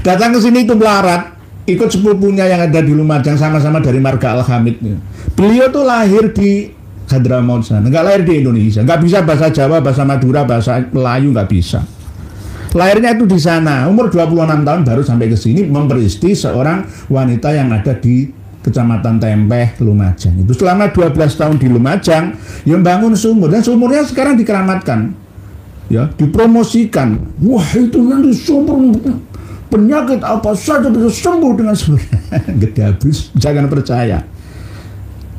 Datang ke sini itu melarat, ikut sepupunya yang ada di Lumajang, sama-sama dari marga Al-Hamid. Beliau tuh lahir di Hadramaut sana, nggak lahir di Indonesia, nggak bisa bahasa Jawa, bahasa Madura, bahasa Melayu, nggak bisa. Lahirnya itu di sana, umur 26 tahun baru sampai ke sini memperisti seorang wanita yang ada di Kecamatan Tempeh, Lumajang. Itu selama 12 tahun di Lumajang, yang bangun sumur, dan sumurnya sekarang dikeramatkan, ya, dipromosikan. Wah, itu nanti sumur penyakit apa saja bisa sembuh dengan sumur. Gede habis, jangan percaya.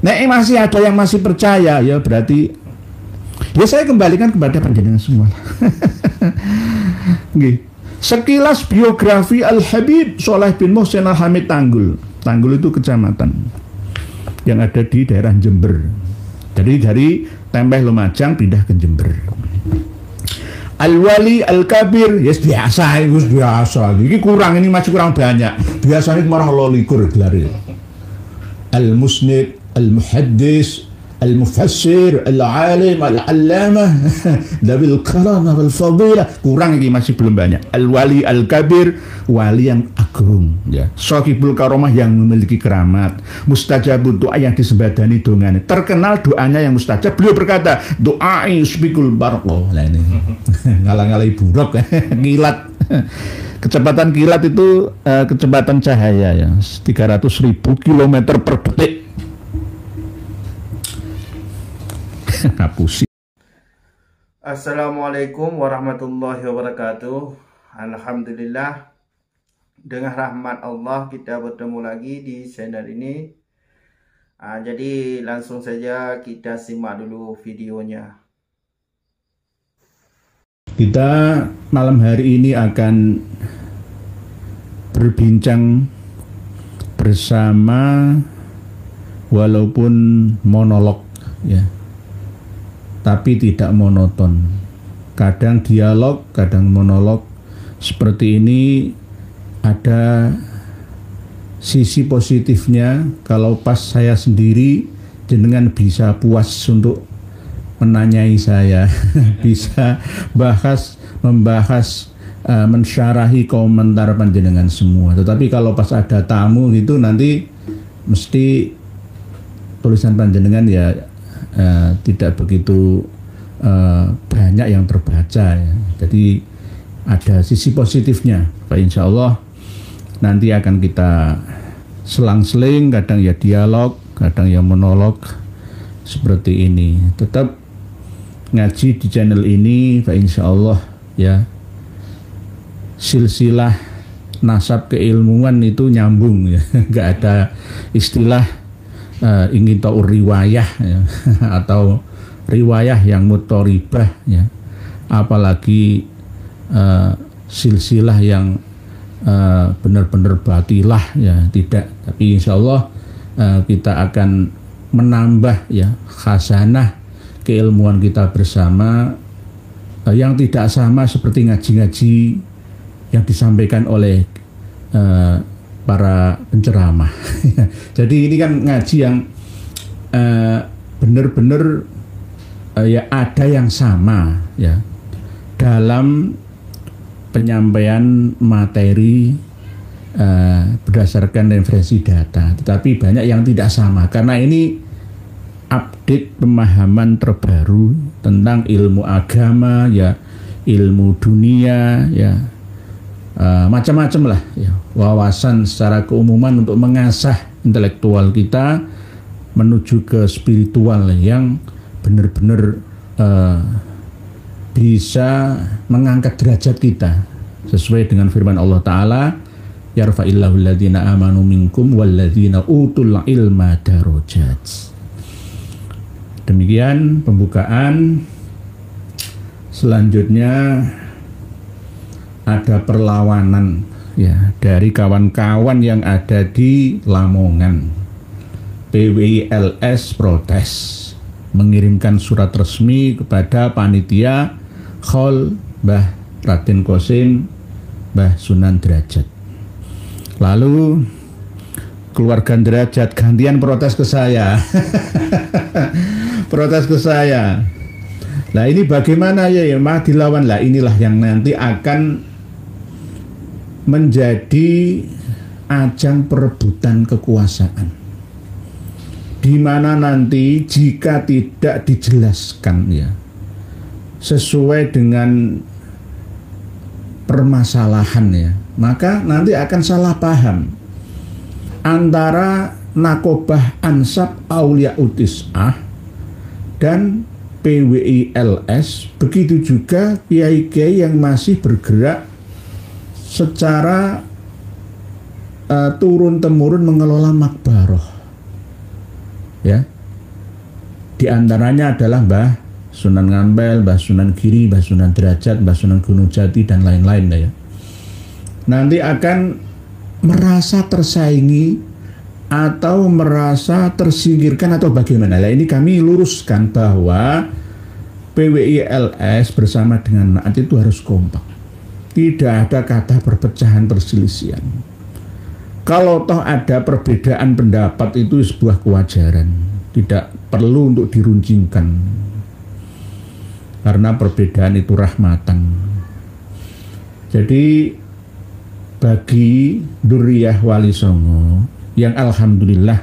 Nah, masih ada yang masih percaya, ya berarti ya saya kembalikan kepada panjenengan semua. Sekilas biografi Al-Habib Sholeh bin Muhsin Al-Hamid Tanggul. Tanggul itu kecamatan yang ada di daerah Jember. Jadi dari Tempeh Lumajang pindah ke Jember. Al-Wali Al-Kabir, yes biasa, itu biasa. Ini kurang, ini masih kurang banyak. Biasanya marah lolikur gelari. Al-Musnid, Al-Muhaddis, Al-Mufassir, Al-Alim, Al-Allamah, Dabil Karamah, Al-Fadilah. Kurang ini masih belum banyak. Al-Wali Al-Kabir, wali yang agung, ya. Shahibul Karamah yang memiliki keramat. Mustajabud doa yang disembadani dongane. Terkenal doanya yang mustajab. Beliau berkata, doai usbikul barqo. Nah ini ngalang-ngalai buruk, kilat. Kecepatan kilat itu kecepatan cahaya, ya, 300.000 km per detik. Assalamualaikum warahmatullahi wabarakatuh. Alhamdulillah, dengan rahmat Allah kita bertemu lagi di channel ini. Jadi langsung saja kita simak dulu videonya. Kita malam hari ini akan berbincang bersama, walaupun monolog, ya, tapi tidak monoton. Kadang dialog, kadang monolog. Seperti ini ada sisi positifnya. Kalau pas saya sendiri, jenengan bisa puas untuk menanyai saya, bisa membahas, mensyarahi komentar panjenengan semua. Tetapi kalau pas ada tamu gitu, nanti mesti tulisan panjenengan ya tidak begitu banyak yang terbaca, ya. Jadi ada sisi positifnya. Pak, insya Allah nanti akan kita selang-seling, kadang ya dialog, kadang ya monolog seperti ini. Tetap ngaji di channel ini, Pak, insya Allah, ya, silsilah nasab keilmuan itu nyambung, ya. Nggak ada istilah ingin tahu riwayah, ya, atau riwayah yang mutoribah, ya, apalagi silsilah yang benar-benar batilah, ya, tidak. Tapi insya Allah kita akan menambah, ya, khasanah keilmuan kita bersama, yang tidak sama seperti ngaji-ngaji yang disampaikan oleh para penceramah. Jadi ini kan ngaji yang benar-benar ya ada yang sama, ya, dalam penyampaian materi berdasarkan referensi data, tetapi banyak yang tidak sama karena ini update pemahaman terbaru tentang ilmu agama, ya, ilmu dunia, ya, macam-macam lah, ya, wawasan secara keumuman untuk mengasah intelektual kita menuju ke spiritual yang benar-benar bisa mengangkat derajat kita sesuai dengan firman Allah Ta'ala, yarfa'illahu alladhina amanu minkum walladhina utul ilma darajat. Demikian pembukaan. Selanjutnya ada perlawanan, ya, dari kawan-kawan yang ada di Lamongan. PWILS protes, mengirimkan surat resmi kepada panitia Khol Mbah Raden Qasim Mbah Sunan Derajat. Lalu keluarga Derajat gantian protes ke saya. Protes ke saya. Nah ini bagaimana, ya, mah dilawan lah. Inilah yang nanti akan menjadi ajang perebutan kekuasaan, di mana nanti jika tidak dijelaskan ya sesuai dengan permasalahan ya, maka nanti akan salah paham antara Nakobah Ansab Aulia Utis'ah dan PWILS, begitu juga kiai-kiai yang masih bergerak secara turun-temurun mengelola makbaroh. Ya, di antaranya adalah Mbah Sunan Ngambel, Mbah Sunan Giri, Mbah Sunan Derajat, Mbah Sunan Gunung Jati, dan lain-lain ya. Nanti akan merasa tersaingi atau merasa tersingkirkan atau bagaimana. Nah, ini kami luruskan bahwa PWILS bersama dengan Naat itu harus kompak. Tidak ada kata perpecahan perselisihan. Kalau toh ada perbedaan pendapat itu sebuah kewajaran, tidak perlu untuk diruncingkan, karena perbedaan itu rahmatan. Jadi bagi Duriyah Wali Songo yang alhamdulillah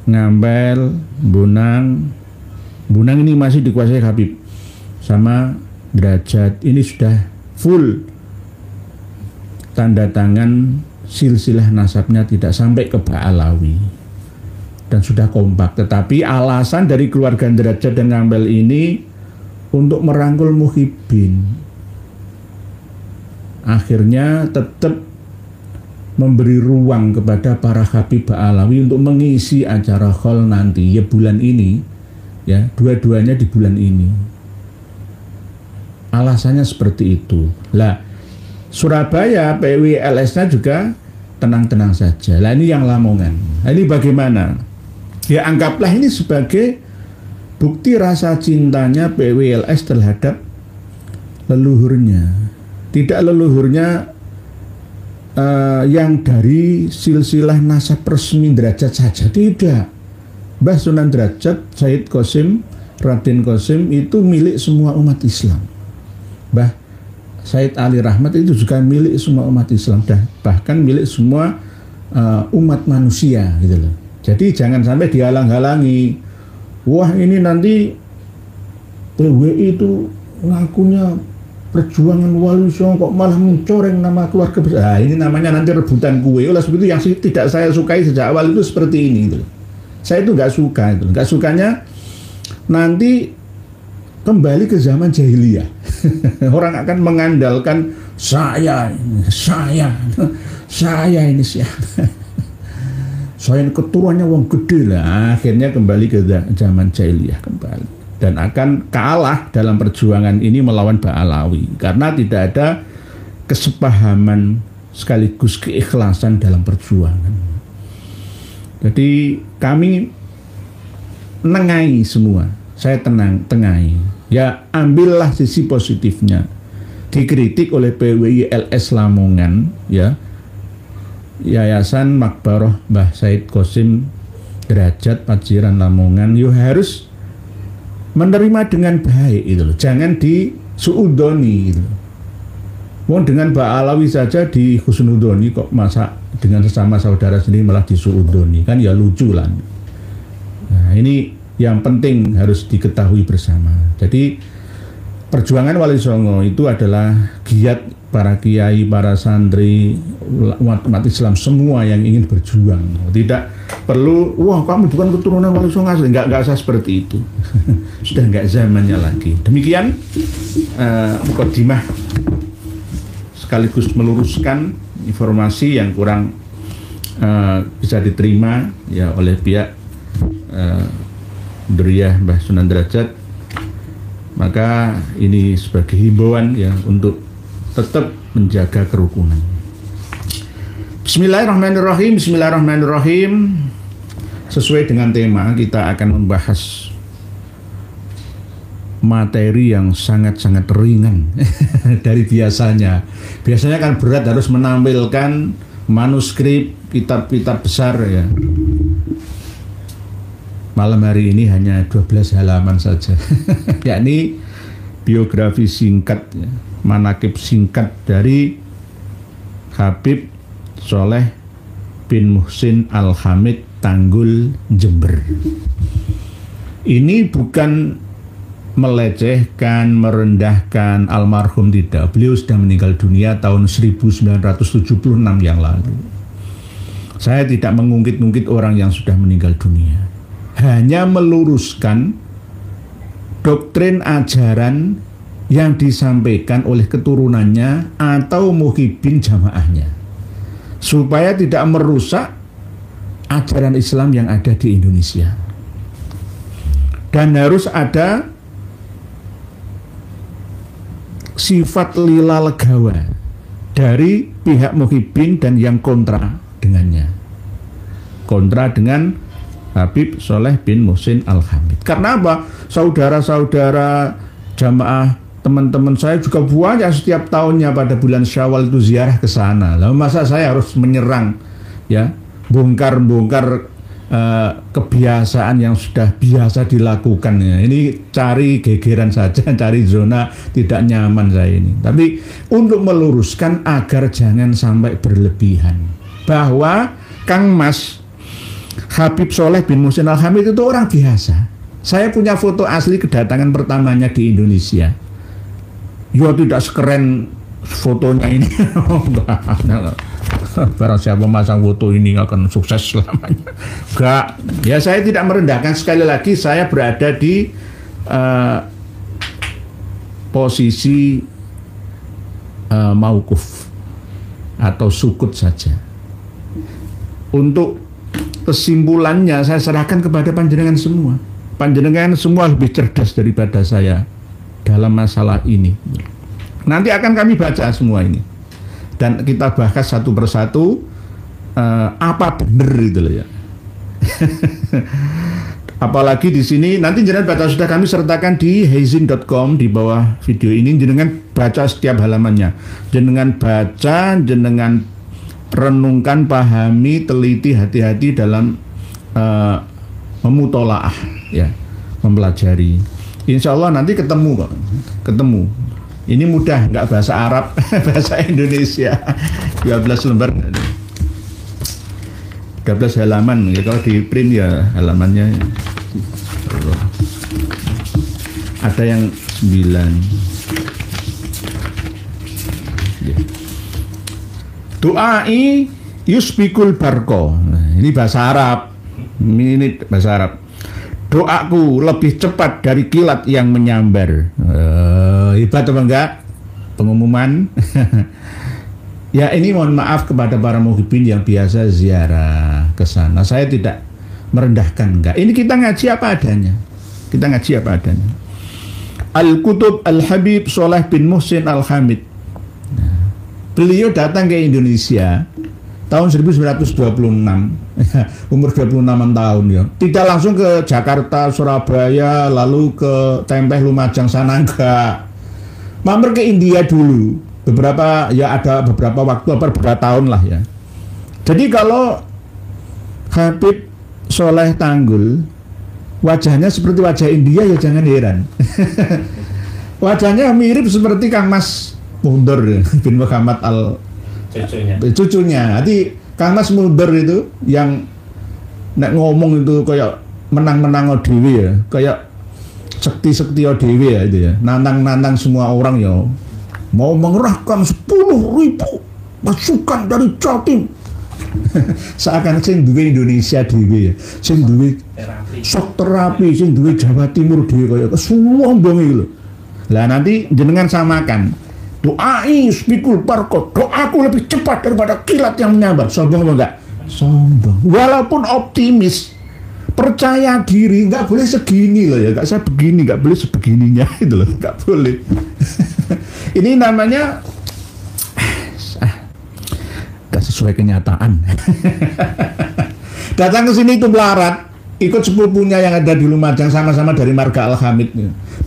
Ngambel, Bonang ini masih dikuasai Habib sama Derajat, ini sudah full tanda tangan, silsilah nasabnya tidak sampai ke Ba'alawi dan sudah kompak. Tetapi alasan dari keluarga Derajat dan Ngambel ini untuk merangkul muhibbin, akhirnya tetap memberi ruang kepada para Habib Ba'alawi untuk mengisi acara khol nanti ya bulan ini ya, dua-duanya di bulan ini. Alasannya seperti itu. Lah Surabaya PWLS-nya juga tenang-tenang saja. Lah ini yang Lamongan. Nah, ini bagaimana? Ya anggaplah ini sebagai bukti rasa cintanya PWLS terhadap leluhurnya. Tidak leluhurnya yang dari silsilah nasab resmi Derajat saja, tidak. Mbah Sunan Derajat, Said Qasim, Raden Qasim itu milik semua umat Islam. Mbah Said Ali Rahmat itu juga milik semua umat Islam, dan bahkan milik semua umat manusia gitu loh. Jadi jangan sampai dihalang-halangi. Wah ini nanti PWI itu ngakunya perjuangan Wali Songo kok malah mencoreng nama keluarga besar. Nah, ini namanya nanti rebutan kue. Oleh sebab itu yang tidak saya sukai sejak awal itu seperti ini gitu. Saya itu nggak suka itu. Nggak sukanya nanti kembali ke zaman jahiliyah. Orang akan mengandalkan saya ini siapa. Saya keturunannya wong gede lah. Akhirnya kembali ke zaman jahiliyah kembali. Dan akan kalah dalam perjuangan ini melawan Ba'alawi karena tidak ada kesepahaman sekaligus keikhlasan dalam perjuangan. Jadi kami nengai semua, saya tengahi. Ya ambillah sisi positifnya. Dikritik oleh PWILS Lamongan, ya Yayasan Makbaroh Mbah Said Qasim Derajat Paciran Lamongan, yo harus menerima dengan baik itu loh, jangan disuudoni gitu. Wong dengan Ba'alawi saja di husnudoni, kok masa dengan sesama saudara sendiri malah disuudoni, kan ya lucu lah. Nah, ini yang penting harus diketahui bersama. Jadi perjuangan Wali Songo itu adalah giat para kiai, para santri, umat Islam semua yang ingin berjuang. Tidak perlu, wah kamu bukan keturunan Wali Songo asli. Enggak usah seperti itu. Sudah enggak zamannya lagi. Demikian mukadimah sekaligus meluruskan informasi yang kurang bisa diterima ya oleh pihak Duriyah Mbah Sunan Derajat. Maka ini sebagai himbauan ya untuk tetap menjaga kerukunan. Bismillahirrahmanirrahim. Sesuai dengan tema, kita akan membahas materi yang sangat-sangat ringan dari biasanya. Biasanya kan berat, harus menampilkan manuskrip kitab-kitab besar ya. Malam hari ini hanya 12 halaman saja. Yakni biografi singkat ya, manakib singkat dari Habib Soleh bin Muhsin Al-Hamid, Tanggul, Jember. Ini bukan melecehkan, merendahkan almarhum, tidak. Beliau sudah meninggal dunia tahun 1976 yang lalu. Saya tidak mengungkit-ungkit orang yang sudah meninggal dunia. Hanya meluruskan doktrin ajaran yang disampaikan oleh keturunannya atau muhibin jamaahnya, supaya tidak merusak ajaran Islam yang ada di Indonesia. Dan harus ada sifat lila legawa dari pihak muhibin dan yang kontra dengannya, kontra dengan Habib Soleh bin Muhsin Al-Hamid. Karena apa? Saudara-saudara jamaah, teman-teman saya juga banyak setiap tahunnya pada bulan Syawal itu ziarah ke sana. Lalu masa saya harus menyerang, ya, bongkar-bongkar kebiasaan yang sudah biasa dilakukan, ya. Ini cari gegeran saja, cari zona tidak nyaman saya ini. Tapi untuk meluruskan agar jangan sampai berlebihan, bahwa Kang Mas Habib Soleh bin Muhsin Al-Hamid itu orang biasa. Saya punya foto asli kedatangan pertamanya di Indonesia. Ya tidak sekeren fotonya ini. Barang siapa masang foto ini akan sukses selamanya. Enggak. Ya, saya tidak merendahkan. Sekali lagi saya berada di posisi mauquf atau sukut saja. Untuk kesimpulannya saya serahkan kepada panjenengan semua. Panjenengan semua lebih cerdas daripada saya dalam masalah ini. Nanti akan kami baca semua ini dan kita bahas satu persatu apa benar itu loh, ya. Apalagi di sini nanti jenengan baca, sudah kami sertakan di heizin.com di bawah video ini. Jenengan baca setiap halamannya, jenengan baca, jenengan renungkan, pahami, teliti, hati-hati dalam memutolaah, ya, mempelajari. Insya Allah nanti ketemu kok, ketemu. Ini mudah, nggak bahasa Arab, bahasa Indonesia. 12 lembar, 12 halaman. Ya, kalau di print ya halamannya ada yang 9. Ya. Doai yusbikul barko. Nah, ini bahasa Arab. Ini bahasa Arab. Doaku lebih cepat dari kilat yang menyambar. Hebat apa enggak? Pengumuman. Ya, ini mohon maaf kepada para muhibin yang biasa ziarah ke sana. Saya tidak merendahkan, enggak. Ini kita ngaji apa adanya. Kita ngaji apa adanya. Al-Kutub Al-Habib Soleh bin Muhsin Al-Hamid. Beliau datang ke Indonesia tahun 1926, umur 26 tahun, ya. Tidak langsung ke Jakarta, Surabaya, lalu ke Tempeh, Lumajang sana, enggak. Mampir ke India dulu, beberapa, ya ada beberapa waktu, beberapa tahun lah, ya. Jadi kalau Habib Soleh Tanggul wajahnya seperti wajah India, ya jangan heran. Wajahnya mirip seperti Kang Mas Mundur bin Muhammad cucunya. Nanti Kang Mas Mundur itu yang nek ngomong itu kayak menang-menang ODW, ya, kayak sekti ODW, ya, itu ya. Nantang semua orang, ya. Mau mengerahkan 10.000 pasukan dari Jatim. Seakan sing duwe Indonesia dhewe, ya. Sing duwe sok terapi, sing duwe Jawa Timur dhewe kaya semua mbong iki lho. Lah nanti jenengan samakan. Doai spikul parkot, doaku lebih cepat daripada kilat yang menyambar. Sombong apa enggak? Sombong. Walaupun optimis, percaya diri, nggak boleh segini loh, ya. Nggak saya begini, nggak boleh sebegininya itu loh, nggak boleh. Ini namanya nggak sesuai kenyataan. Datang ke sini itu melarat, ikut sepupunya yang ada di Lumajang, sama-sama dari marga Al-Hamid.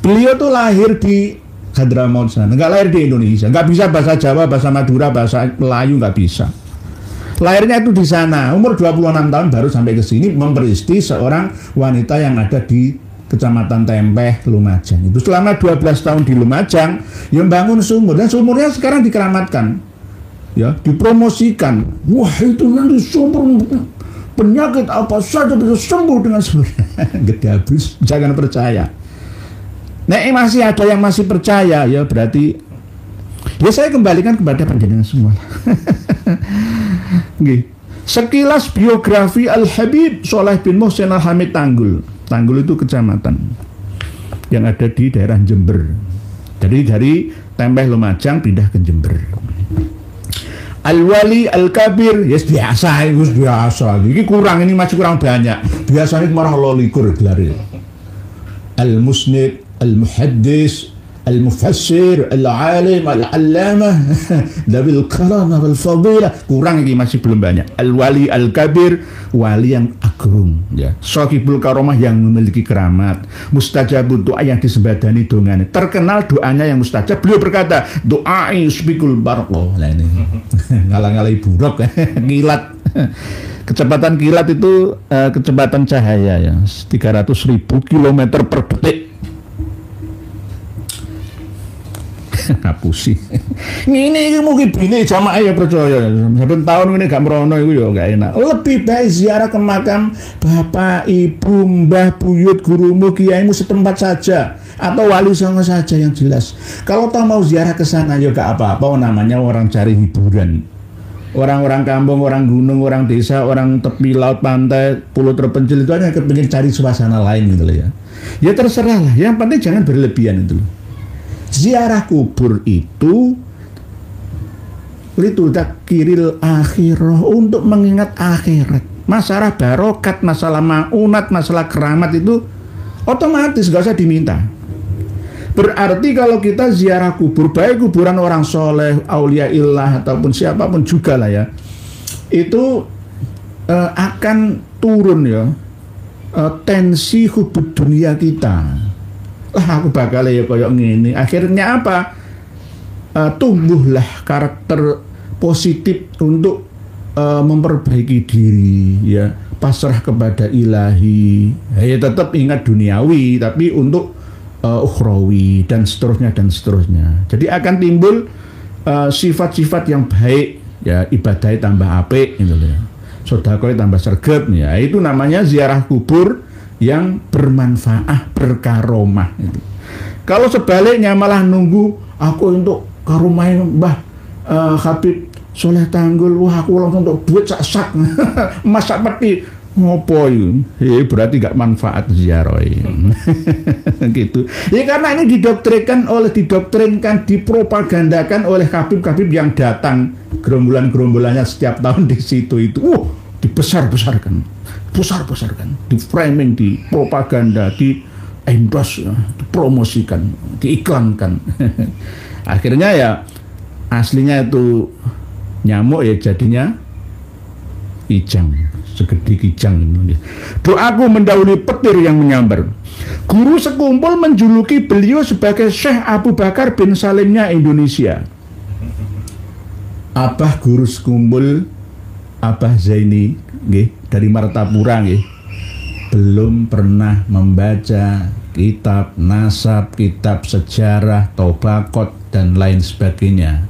Beliau tuh lahir di Hadramaut sana, nggak lahir di Indonesia, nggak bisa bahasa Jawa, bahasa Madura, bahasa Melayu, nggak bisa. Lahirnya itu di sana, umur 26 tahun baru sampai ke sini memperistri seorang wanita yang ada di Kecamatan Tempeh, Lumajang. Itu selama 12 tahun di Lumajang, yang bangun sumur, dan sumurnya sekarang dikeramatkan. ya, dipromosikan. Wah, itu nanti sumber penyakit apa saja bisa sembuh dengan sebenarnya. Gede habis, jangan percaya. Nah, masih ada yang masih percaya, ya berarti ya saya kembalikan kepada panjenengan semua. Sekilas biografi Al-Habib Sholeh bin Muhsin Al-Hamid Tanggul. Tanggul itu kecamatan yang ada di daerah Jember. Jadi dari Tempeh Lumajang pindah ke Jember. Al-Wali Al-Kabir, yes biasa, itu biasa. Ini kurang, ini masih kurang banyak. Biasanya marah lolikur gelari. Al-Musnid, Al-Muhaddis, Al-Mufassir, Al-Alim, Al-Allamah, Dabil Karamah, Al-Fadilah. Kurang ini masih belum banyak. Al-Wali Al-Kabir, wali yang agung, ya. Shahibul Karamah yang memiliki keramat. Mustajabud doa yang disembadani dongane. Terkenal doanya yang mustajab. Beliau berkata, doai usbikul barqo. Nah ini ngalang-ngalai buruk, kilat. Kecepatan kilat itu kecepatan cahaya ya, 300.000 km per detik. Ngapusi. Ini mungkin bini jamaah ya percaya. Saben tahun ini gak merono itu ya gak enak. Lebih baik ziarah ke makam bapak, ibu, mbah, buyut, gurumu, kiaimu setempat saja, atau wali songo saja yang jelas. Kalau tahu mau ziarah ke sana ya gak apa-apa, namanya orang cari hiburan. Orang-orang kampung, orang gunung, orang desa, orang tepi laut, pantai, pulau terpencil itu hanya kepingin cari suasana lain gitu loh ya. Ya terserah lah, yang penting jangan berlebihan itu loh. Ziarah kubur itu litudakiril akhirah, untuk mengingat akhirat. Masalah barokat, masalah maunat, masalah keramat itu otomatis gak usah diminta. Berarti kalau kita ziarah kubur, baik kuburan orang soleh, aulia illah ataupun siapapun juga lah ya, itu akan turun ya tensi hubud dunia kita. Lah aku bakal ya koyok ngene. Akhirnya apa? Tumbuhlah karakter positif untuk memperbaiki diri ya, pasrah kepada ilahi. Ya tetap ingat duniawi tapi untuk ukhrawi dan seterusnya dan seterusnya. Jadi akan timbul sifat-sifat yang baik ya, ibadahnya tambah apik gitu ya. Sedekahnya tambah sregep ya. Itu namanya ziarah kubur yang bermanfaat, berkaromah itu. Kalau sebaliknya malah nunggu aku untuk karomah Mbah Habib Sholeh Tanggul, wah aku langsung untuk duit sak masak peti ngopo itu, berarti gak manfaat ziarah gitu. Ya karena ini didoktrinkan, dipropagandakan oleh habib-habib yang datang, gerombolan-gerombolannya setiap tahun di situ itu, dibesar-besarkan, di framing, di propaganda, di endorse, dipromosikan, diiklankan. Akhirnya ya aslinya itu nyamuk ya jadinya kijang, segede kijang. Doaku mendahului petir yang menyambar. Guru sekumpul menjuluki beliau sebagai Syekh Abu Bakar bin Salimnya Indonesia. Abah guru sekumpul Abah Zaini dari Martapura belum pernah membaca kitab nasab, kitab sejarah, tobakot dan lain sebagainya.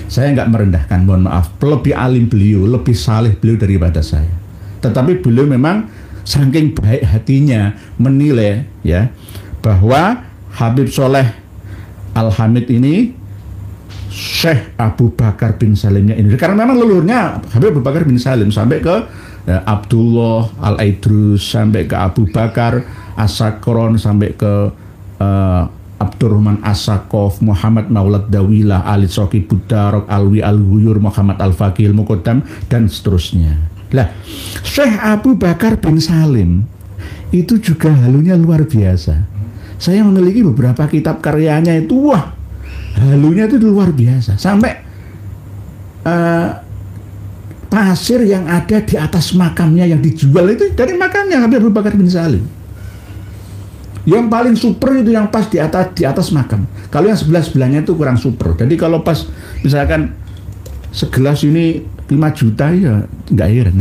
Saya nggak merendahkan, mohon maaf, lebih alim beliau, lebih saleh beliau daripada saya. Tetapi beliau memang saking baik hatinya menilai ya bahwa Habib Sholeh Al-Hamid ini Syekh Abu Bakar bin Salimnya ini, karena memang leluhurnya Habib Abu Bakar bin Salim sampai ke Abdullah Al-Aidrus, sampai ke Abu Bakar As-Sakron, sampai ke Abdurrahman As-Sakof, Muhammad Maulad Dawilah, Ali Soki Budarok, Alwi Al-Huyur, Muhammad Al-Fakil Muqaddam dan seterusnya. Lah, Syekh Abu Bakar bin Salim itu juga halunya luar biasa. Saya memiliki beberapa kitab karyanya itu, wah, halunya itu luar biasa. Sampai pasir yang ada di atas makamnya yang dijual itu dari makamnya Habib Abu Bakar bin Salim. Yang paling super itu yang pas di atas makam. Kalau yang sebelah-sebelahnya itu kurang super. Jadi kalau pas misalkan segelas ini 5 juta ya nggak heran.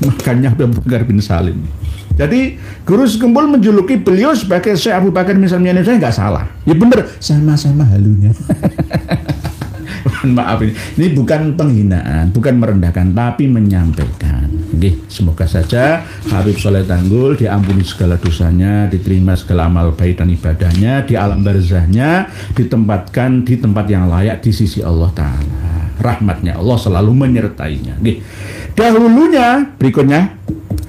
Makanya Habib Abu Bakar bin Salim. Jadi guru sekumpul menjuluki beliau sebagai Syekh Abu Bakar bin Salim Indonesia, nggak salah. Ya bener, sama-sama halunya. Maaf ini bukan penghinaan, bukan merendahkan, tapi menyampaikan. Oke, semoga saja Habib Soleh Tanggul diampuni segala dosanya, diterima segala amal baik dan ibadahnya, di alam barzahnya ditempatkan di tempat yang layak di sisi Allah Ta'ala. Rahmatnya Allah selalu menyertainya. Oke. Dahulunya, berikutnya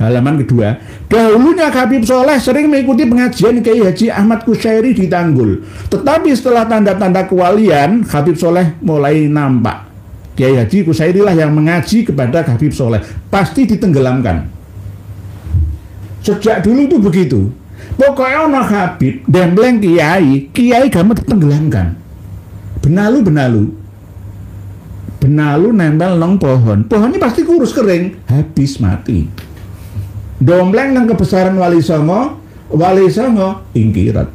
halaman kedua, dahulunya Habib Soleh sering mengikuti pengajian Kiai Haji Ahmad Kusyairi di Tanggul. Tetapi setelah tanda-tanda kewalian, Habib Soleh mulai nampak. Kiai Haji Kusyairi lah yang mengaji kepada Habib Soleh. Pasti ditenggelamkan. Sejak dulu itu begitu. Pokoknya ono Habib, dembleng Kiai, Kiai gampang ditenggelamkan. Benalu nempel nang pohon. Pohon ini pasti kurus kering, habis mati. Dombleng nang kebesaran Wali Songo ingkirat.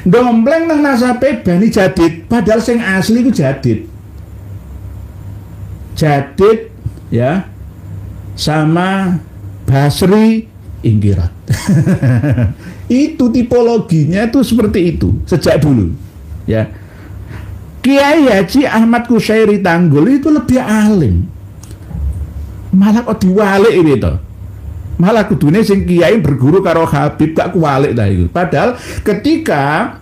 Dombleng nang nasabe Bani Jadid, padahal sing asli ku Jadid ya, sama Basri ingkirat. Itu tipologinya itu seperti itu sejak dulu ya. Kiai Haji Ahmad Kusyairi Tanggul itu lebih alim, malah kok diwalik ini toh. Malah kudune sing kiai berguru karo Habib gak kuwalik ta itu. Padahal ketika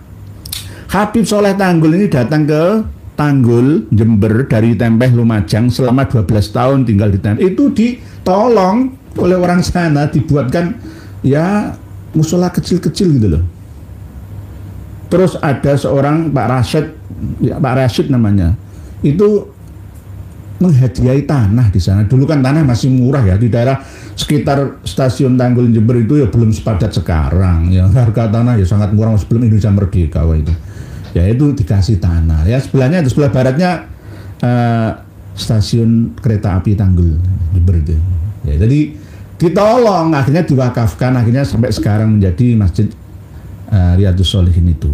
Habib Soleh Tanggul ini datang ke Tanggul, Jember dari Tempeh Lumajang selama 12 tahun tinggal di Tempeh, itu ditolong oleh orang sana, dibuatkan ya musola kecil-kecil gitu loh. Terus ada seorang Pak Rashid namanya, itu menghadiahi tanah di sana. Dulu kan tanah masih murah ya, di daerah sekitar stasiun Tanggul Jember itu ya belum sepadat sekarang ya, harga tanah ya sangat murah sebelum Indonesia merdeka itu ya. Itu dikasih tanah ya, sebelahnya itu sebelah baratnya stasiun kereta api Tanggul Jember itu ya. Jadi ditolong, akhirnya diwakafkan, akhirnya sampai sekarang menjadi Masjid Riyadhus Shalihin itu.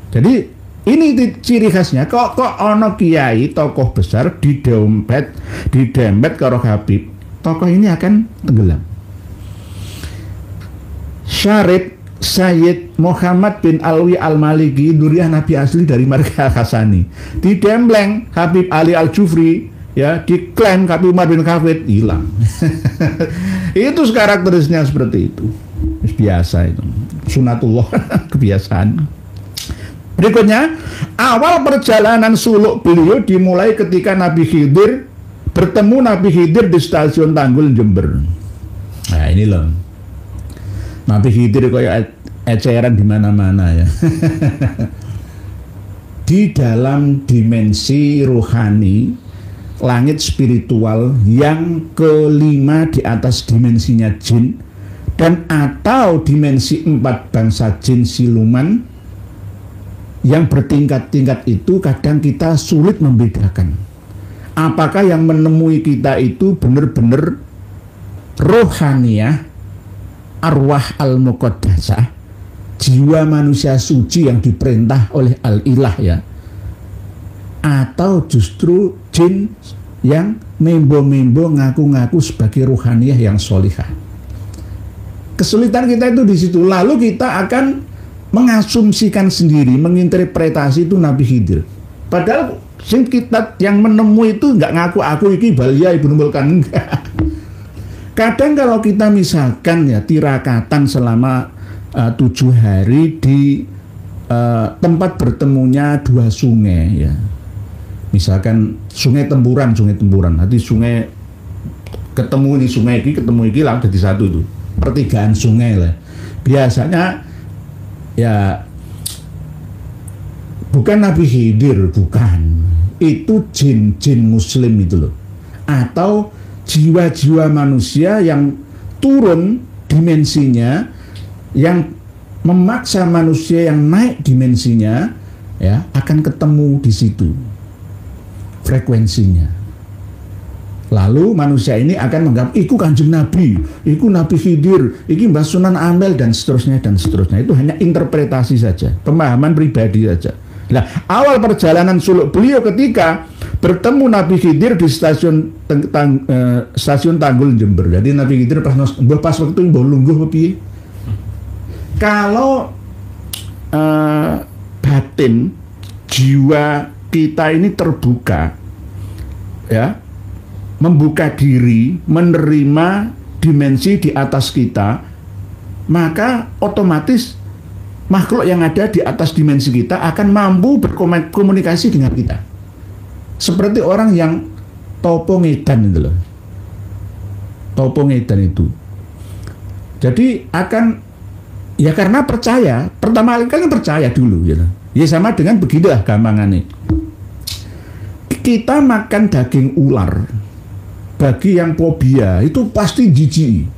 Jadi ini ciri khasnya. Kok ono kiai tokoh besar didempet karo Habib, tokoh ini akan tenggelam. Syarif Sayyid Muhammad bin Alwi Al-Maliki, duriah Nabi asli dari marga Al-Hasani, didembleng Habib Ali Al-Jufri ya, diklaim Habib Umar bin Khafid, hilang. Itu karakteristiknya seperti itu. Biasa itu, sunatullah, kebiasaan. Berikutnya, awal perjalanan suluk beliau dimulai ketika Nabi Khidir bertemu Nabi Khidir di stasiun Tanggul Jember. Nah ini loh, Nabi Khidir kayak eceran di mana-mana ya. Di dalam dimensi rohani, langit spiritual yang kelima di atas dimensinya jin, dan atau dimensi 4 bangsa jin siluman yang bertingkat-tingkat itu, kadang kita sulit membedakan apakah yang menemui kita itu benar-benar rohaniah, arwah al-muqaddasah, jiwa manusia suci yang diperintah oleh al-ilah ya, atau justru jin yang membo-membo ngaku-ngaku sebagai rohaniah yang solihah. Kesulitan kita itu di situ. Lalu kita akan mengasumsikan sendiri, menginterpretasi itu Nabi Khidir. Padahal sing kita yang menemui itu nggak ngaku aku iki Balia Ibnu Mulkan, enggak. Kadang kalau kita misalkan ya tirakatan selama 7 hari di tempat bertemunya 2 sungai ya. Misalkan sungai Tempuran, nanti sungai ketemu ini sungai ini ketemu ini lah jadi satu itu. Pertigaan sungai lah. Biasanya ya bukan Nabi Khidir, bukan. Itu jin-jin muslim itu loh. Atau jiwa-jiwa manusia yang turun dimensinya, yang memaksa manusia yang naik dimensinya ya akan ketemu di situ frekuensinya. Lalu manusia ini akan menganggap iku Kanjeng Nabi, iku Nabi Khidir, iki Mbah Sunan Ampel dan seterusnya dan seterusnya. Itu hanya interpretasi saja, pemahaman pribadi saja. Nah, awal perjalanan suluk beliau ketika bertemu Nabi Khidir di stasiun Tanggul Jember. Jadi Nabi Khidir pas waktu itu lungguh piye? Kalau batin jiwa kita ini terbuka, ya, membuka diri, menerima dimensi di atas kita, maka otomatis makhluk yang ada di atas dimensi kita akan mampu berkomunikasi dengan kita. Seperti orang yang topo ngedan itu loh. Topo ngedan itu. Jadi akan, ya karena percaya, pertama kali kan percaya dulu gitu. Ya sama dengan begitulah gampangannya. Kita makan daging ular, bagi yang fobia itu pasti jijik.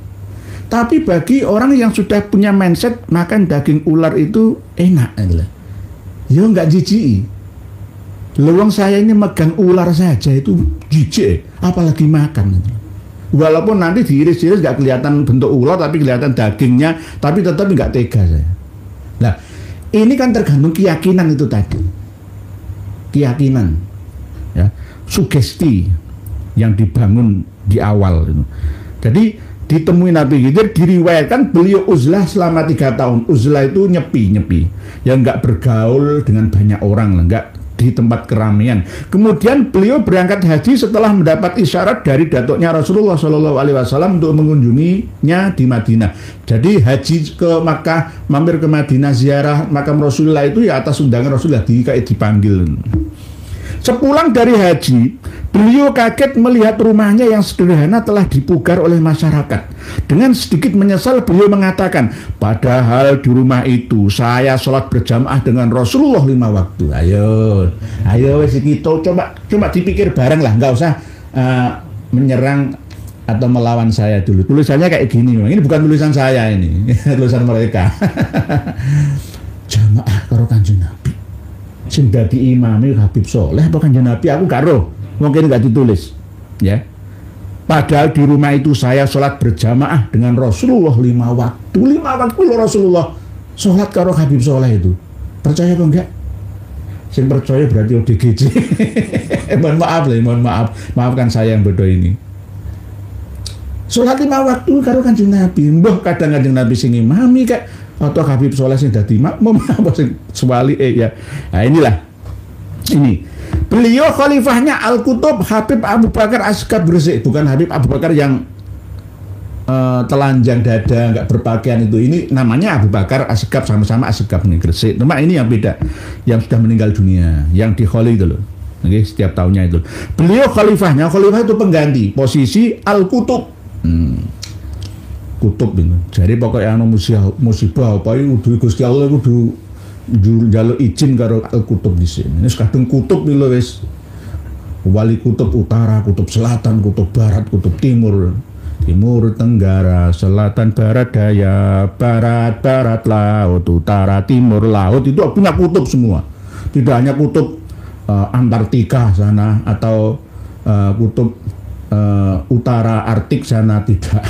Tapi bagi orang yang sudah punya mindset makan daging ular itu enak, ya nggak jijik. Lewang saya ini megang ular saja itu jijik, apalagi makan. Walaupun nanti diiris-iris nggak kelihatan bentuk ular, tapi kelihatan dagingnya, tapi tetap nggak tega saya. Nah, ini kan tergantung keyakinan itu tadi, keyakinan, ya, sugesti yang dibangun di awal itu. Jadi ditemui Nabi Khidir, diriwayatkan beliau uzlah selama 3 tahun. Uzlah itu nyepi, yang nggak bergaul dengan banyak orang lah, nggak di tempat keramaian. Kemudian beliau berangkat haji setelah mendapat isyarat dari datuknya Rasulullah SAW untuk mengunjunginya di Madinah. Jadi haji ke Makkah, mampir ke Madinah, ziarah makam Rasulullah itu ya atas undangan Rasulullah, kayak dipanggil. Sepulang dari haji, beliau kaget melihat rumahnya yang sederhana telah dipugar oleh masyarakat. Dengan sedikit menyesal, beliau mengatakan, padahal di rumah itu saya sholat berjamaah dengan Rasulullah 5 waktu. Ayo wes kita coba dipikir bareng lah, nggak usah menyerang atau melawan saya dulu. Tulisannya kayak gini, ini bukan tulisan saya ini, tulisan mereka. Jamaah karo Kanjeng Nabi. Sing dadi imame Habib Soleh apa Kanjeng Nabi, aku karo mungkin nggak ditulis, ya. Padahal di rumah itu saya sholat berjamaah dengan Rasulullah 5 waktu. 5 waktu loh Rasulullah sholat karo Habib Soleh itu. Percaya apa enggak? Sing percaya berarti ODGJ. mohon maaf, maafkan saya yang bodoh ini. Sholat 5 waktu karo Kanjeng Nabi. Mbah kadang Kanjeng Nabi sing imami kayak atau Habib Soleh sing dadi makmum apa sing swali ya. Nah inilah. Ini. Beliau khalifahnya Al-Kutub Habib Abu Bakar Asgab Gresik, bukan Habib Abu Bakar yang telanjang dada nggak berpakaian itu. Ini namanya Abu Bakar Asgab, sama-sama Asgab nih Gresik. Cuma ini yang beda, yang sudah meninggal dunia, yang di kholi itu loh. Oke, setiap tahunnya itu. Beliau khalifah itu pengganti posisi Al-Kutub. Kutub itu. Jadi pokoknya musibah apa itu Gusti Allah kudu njaluk izin karo Al-Kutub di sini. Wis kadung kutub lho wis. Wali kutub utara, kutub selatan, kutub barat, kutub timur. Timur tenggara, selatan barat daya, barat laut, utara timur laut, itu punya kutub semua. Tidak hanya kutub Antartika sana atau kutub utara Arktik sana, tidak.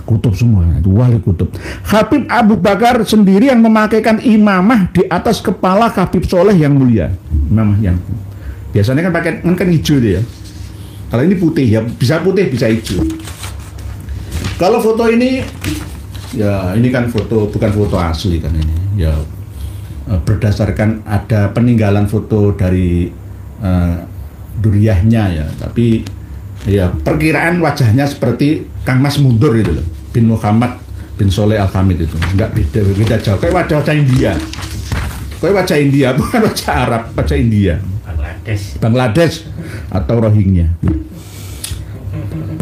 Kutub semua itu wali kutub. Habib Abu Bakar sendiri yang memakaikan imamah di atas kepala Habib Soleh yang mulia. Imamah yang biasanya kan pakai kan hijau dia. Kalau ini putih ya, bisa putih bisa hijau. Kalau foto ini ya ini kan foto, bukan foto asli kan ini. Ya berdasarkan ada peninggalan foto dari Duriyahnya ya, tapi ya perkiraan wajahnya seperti Kang Mas Mundur itu loh, bin Muhammad bin Soleh Al-Hamid itu. Enggak beda jauh, kayak wajah India. Kayak wajah India, bukan wajah Arab, wajah India. Bangladesh atau Rohingya.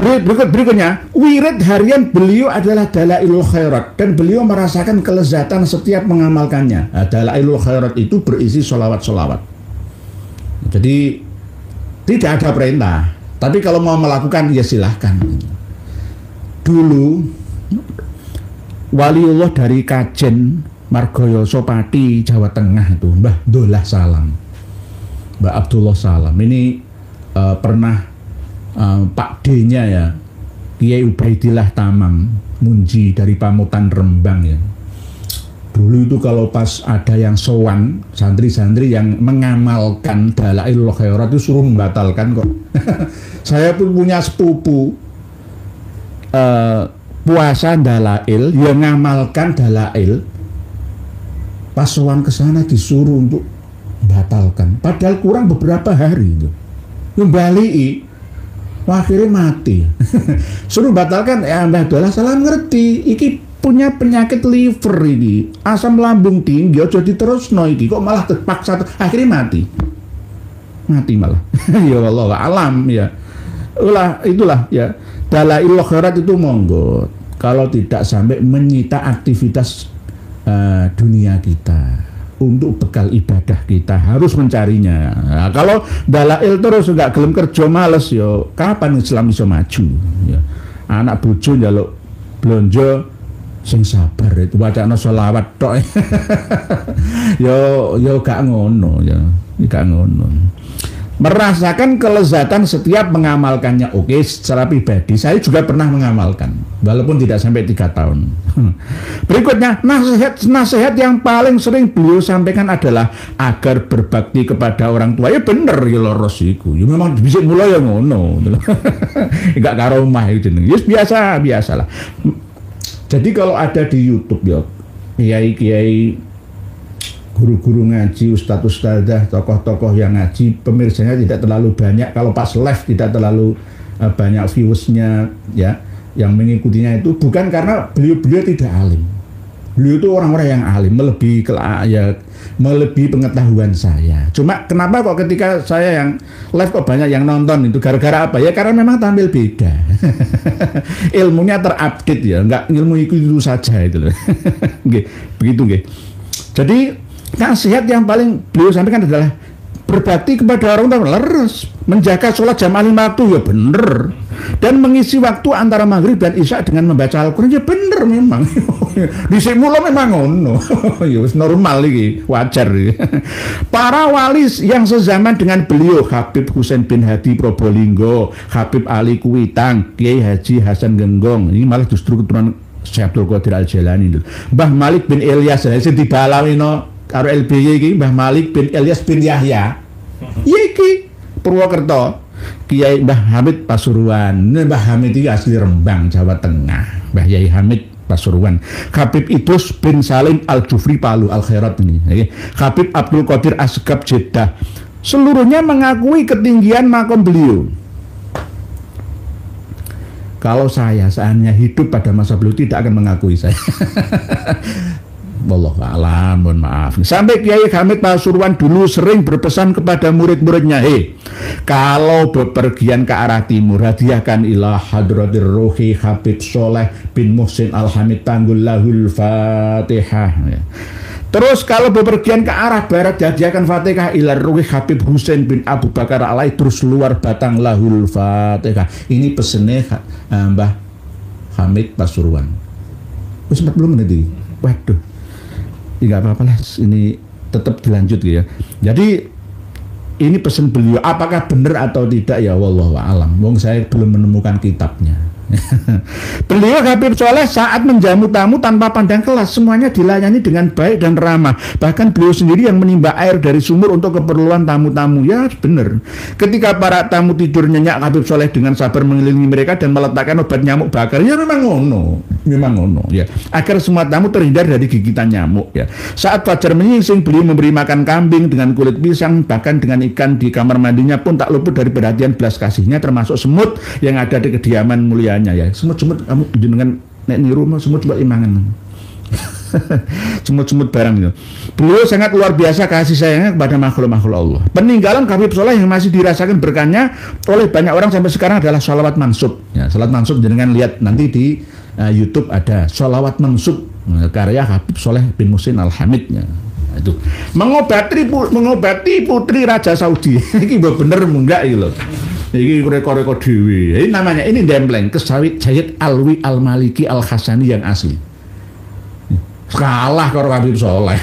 Berikutnya, wirid harian beliau adalah Dalailul Khairat, dan beliau merasakan kelezatan setiap mengamalkannya. Nah, Dalailul Khairat itu berisi sholawat-sholawat. Jadi tidak ada perintah, tapi kalau mau melakukan ya silahkan. Dulu waliullah dari Kajen Margoyoso Pati Jawa Tengah itu Mbah Dolah Salam, Mbah Abdullah Salam ini pernah Pak D-nya ya Kiai Ubaidillah Tamam Munji dari Pamutan Rembang ya. Dulu itu kalau pas ada yang sowan santri-santri yang mengamalkan Dalailul Khairat itu suruh membatalkan kok. Saya pun punya sepupu puasa Dalail, yang ngamalkan Dalail, pas sowan ke sana disuruh untuk batalkan. Padahal kurang beberapa hari itu. Kembali, akhirnya mati. Suruh batalkan, ya Mbah Dolah salah ngerti. Iki punya penyakit liver ini, asam lambung tinggi, ojo diterusno iki, kok malah terpaksa akhirnya mati malah. Ya Allah alam ya. Itulah ya. Dalail khairat itu monggo, kalau tidak sampai menyita aktivitas dunia kita untuk bekal ibadah kita harus mencarinya. Nah, kalau dalail terus nggak gelem kerja males yo, kapan Islam bisa maju? Ya. Anak bojo njaluk blonjo sing sabar itu bacaan sholawat tok. yo gak ngono ya, gak ngono. Merasakan kelezatan setiap mengamalkannya. Oke, secara pribadi saya juga pernah mengamalkan walaupun tidak sampai 3 tahun. Berikutnya, nasihat yang paling sering beliau sampaikan adalah agar berbakti kepada orang tua. Ya bener ya loros iku. Ya memang bisa mulai ya ngono. Enggak karo omah itu jeneng. Ya biasalah. Jadi kalau ada di YouTube ya kiai-kiai, guru-guru ngaji, ustadz-ustadzah, tokoh-tokoh yang ngaji, pemirsanya tidak terlalu banyak. Kalau pas live tidak terlalu banyak viewsnya ya. Yang mengikutinya itu bukan karena beliau tidak alim. Beliau itu orang-orang yang alim, melebihi pengetahuan saya. Cuma kenapa kok ketika saya yang live kok banyak yang nonton itu gara-gara apa? Ya karena memang tampil beda. Ilmunya terupdate ya, enggak ilmu itu saja itu loh. Begitu nggih. Jadi nasihat yang paling beliau sampaikan adalah berbakti kepada orang tua, leres, menjaga sholat jamaah 5 waktu ya bener, dan mengisi waktu antara maghrib dan isya dengan membaca Al-Quran ya bener memang. Dhisik mula memang ngono. Ya wis normal iki, wajar iki. Para wali yang sezaman dengan beliau, Habib Husain bin Hadi Probolinggo, Habib Ali Kuitang, Kiai Haji Hasan Genggong, ini malah justru keturunan Syekh Abdul Qadir Al-Jailani itu. Mbah Malik bin Ilyas sing dibalawino karo LBY iki, Mbah Malik bin Ilyas bin Yahya. Iki Purwokerto, Kiai Mbah Hamid Pasuruan. Mbah Hamid iki asli Rembang, Jawa Tengah. Mbah Yai Hamid Pasuruan. Habib Idrus bin Salim Al-Jufri Palu Al-Khairat ini. Habib Abdul Qadir Asgab Jeddah. Seluruhnya mengakui ketinggian makom beliau. Kalau saya seandainya hidup pada masa beliau tidak akan mengakui saya. Wallahu a'lam, mohon maaf. Sampai Kiai Hamid Pasuruan dulu sering berpesan kepada murid-muridnya, kalau bepergian ke arah timur, hadiahkan ila hadratir ruhi Habib Soleh bin Muhsin Al-Hamid Tanggul lahul Fatihah. Terus kalau bepergian ke arah barat, hadiahkan Fatihah ila ruhi Habib Husain bin Abu Bakar Alai terus luar batang lahul Fatihah. Ini pesennya Mbah Hamid Pasuruan. Sempat belum nanti. Waduh. Tidak apa-apa lah, ini tetap dilanjut ya. Jadi ini pesan beliau, apakah benar atau tidak ya wallahu a'lam. Wong saya belum menemukan kitabnya. Beliau Habib Soleh saat menjamu tamu tanpa pandang kelas, semuanya dilayani dengan baik dan ramah. Bahkan beliau sendiri yang menimba air dari sumur untuk keperluan tamu-tamu. Ya benar. Ketika para tamu tidur nyenyak, Habib Soleh dengan sabar mengelilingi mereka dan meletakkan obat nyamuk bakar. Ya memang ngono ya. Agar semua tamu terhindar dari gigitan nyamuk ya. Saat fajar menyingsing, beliau memberi makan kambing dengan kulit pisang, bahkan dengan ikan di kamar mandinya pun tak luput dari perhatian belas kasihnya, termasuk semut yang ada di kediaman mulianya ya. Semut-semut kamu jenengan nek niru semut coba imangan. Semut-semut barang itu. Beliau sangat luar biasa kasih sayangnya kepada makhluk-makhluk Allah. Peninggalan Habib Soleh yang masih dirasakan berkahnya oleh banyak orang sampai sekarang adalah sholawat mansub. Ya, sholawat mansub jenengan lihat nanti di YouTube ada sholawat mansub karya Habib Soleh bin Muhsin Al-Hamid. Ya. Itu mengobati putri Raja Saudi. Ini bener enggak itu loh. Ini rekor-rekor dewi. Ini namanya, ini dempleng kesawit Sayyid Alwi Al-Maliki Al-Hasani yang asli. Kalah karo Habib Soleh.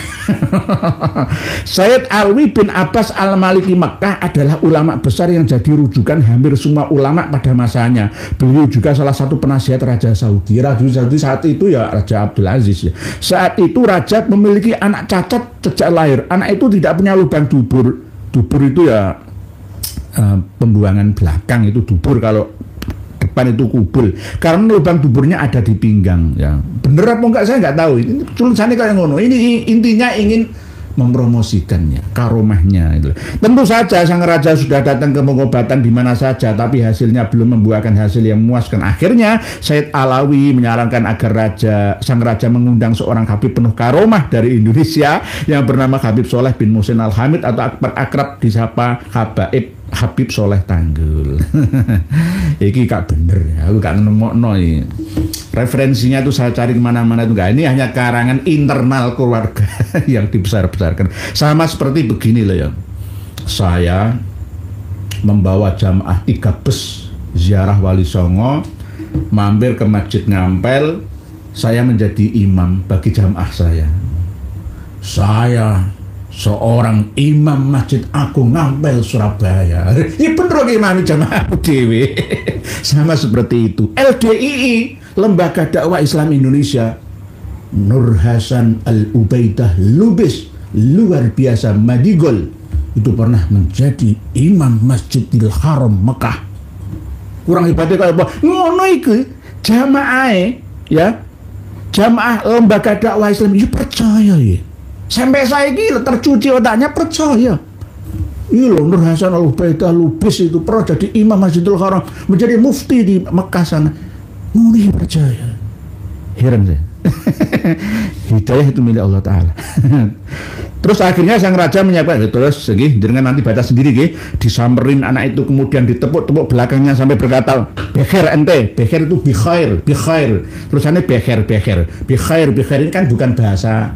Sayyid Alwi bin Abbas Al-Maliki Mekah adalah ulama besar yang jadi rujukan hampir semua ulama pada masanya. Beliau juga salah satu penasihat Raja Saudi. Raja Saudi saat itu ya Raja Abdul Aziz ya. Saat itu Raja memiliki anak cacat sejak lahir. Anak itu tidak punya lubang dubur. Dubur itu ya pembuangan belakang, itu dubur, kalau depan itu kubul. Karena lubang duburnya ada di pinggang ya. Bener apa enggak saya enggak tahu. Ini tulisannya kayak ngono. Ini intinya ingin mempromosikannya, karomahnya itu. Tentu saja sang raja sudah datang ke pengobatan di mana saja, tapi hasilnya belum membuahkan hasil yang memuaskan. Akhirnya Said Alawi menyarankan agar sang raja mengundang seorang habib penuh karomah dari Indonesia yang bernama Habib Soleh bin Muhsin Al-Hamid atau akrab disapa Habib Soleh Tanggul. Iki gak bener ya, aku gak nemokno ini. Referensinya tuh saya cari kemana-mana itu enggak. Ini hanya karangan internal keluarga yang dibesar-besarkan. Sama seperti begini loh ya. Saya membawa jamaah 3 bus ziarah Wali Songo, mampir ke Masjid Ngampel. Saya menjadi imam bagi jamaah saya. Saya seorang imam Masjid Agung Ngampel Surabaya. Ini bener imam jamaah dewe. Sama seperti itu. LDII, Lembaga Dakwah Islam Indonesia, Nur Hasan Al-Ubaidah Lubis, luar biasa Madigol, itu pernah menjadi imam Masjidil Haram Mekah. Kurang hebatnya kayak apa? Ngono iku jamaah ya. Jamaah Lembaga Dakwah Islam itu percaya ya. Sampai saya gila tercuci otaknya percaya. Iya loh, Nur Hasan Al-Ubaidah Lubis itu pernah jadi imam Masjidil Haram, menjadi mufti di Mekah sana. Murni percaya. Heran saya. Hidayah itu milik Allah Ta'ala. Terus akhirnya sang raja menyiapkan, terus dengan nanti baca sendiri disamperin anak itu, kemudian ditepuk-tepuk belakangnya sampai berkata, "Bekher ente." Bekher itu bikhair. Terusannya bekher ini kan bukan bahasa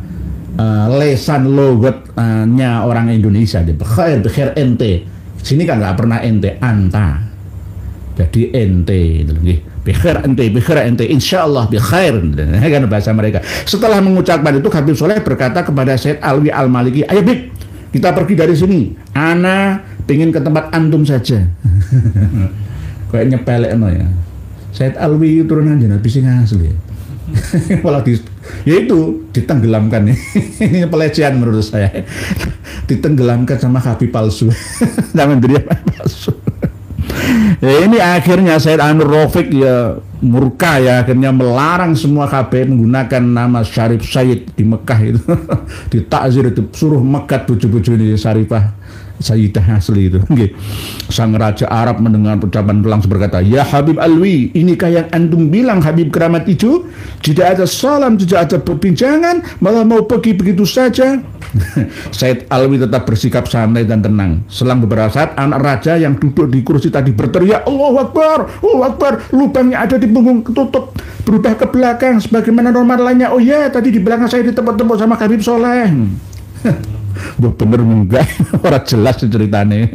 lesan logatnya orang Indonesia. Bekher ente. Sini kan nggak pernah ente, anta. Jadi ente itu Bikhair ente, insyaallah bikhair, kan bahasa mereka. Setelah mengucapkan itu, Habib Soleh berkata kepada Said Alwi Al-Maliki, "Ayo Bib, kita pergi dari sini. Ana pengen ke tempat antum saja." Kayak nyepelek ya. Said Alwi turunan jenazah bising asli. Malah yaitu ditenggelamkan. Ini pelecehan menurut saya. Ditenggelamkan sama Habib palsu. Jangan dia palsu. Ya, ini akhirnya Said Anur Rafiq ya murka ya, akhirnya melarang semua KB menggunakan nama Syarif Said di Mekah itu. Ditakzir itu, suruh mekat buju-buju ini Syarifah Sayyidah asli itu. Sang Raja Arab mendengar ucapan langsung berkata, "Ya Habib Alwi, inikah yang antum bilang Habib keramat itu? Tidak ada salam, tidak ada perbincangan, malah mau pergi begitu saja." Said Alwi tetap bersikap santai dan tenang. Selang beberapa saat, anak raja yang duduk di kursi tadi berteriak, Allahu Akbar, lubangnya ada di punggung ketutup, berubah ke belakang sebagaimana normal lainnya. Oh ya, tadi di belakang saya ditepuk-tepuk sama Habib Soleh. Bener enggak, orang jelas ceritanya.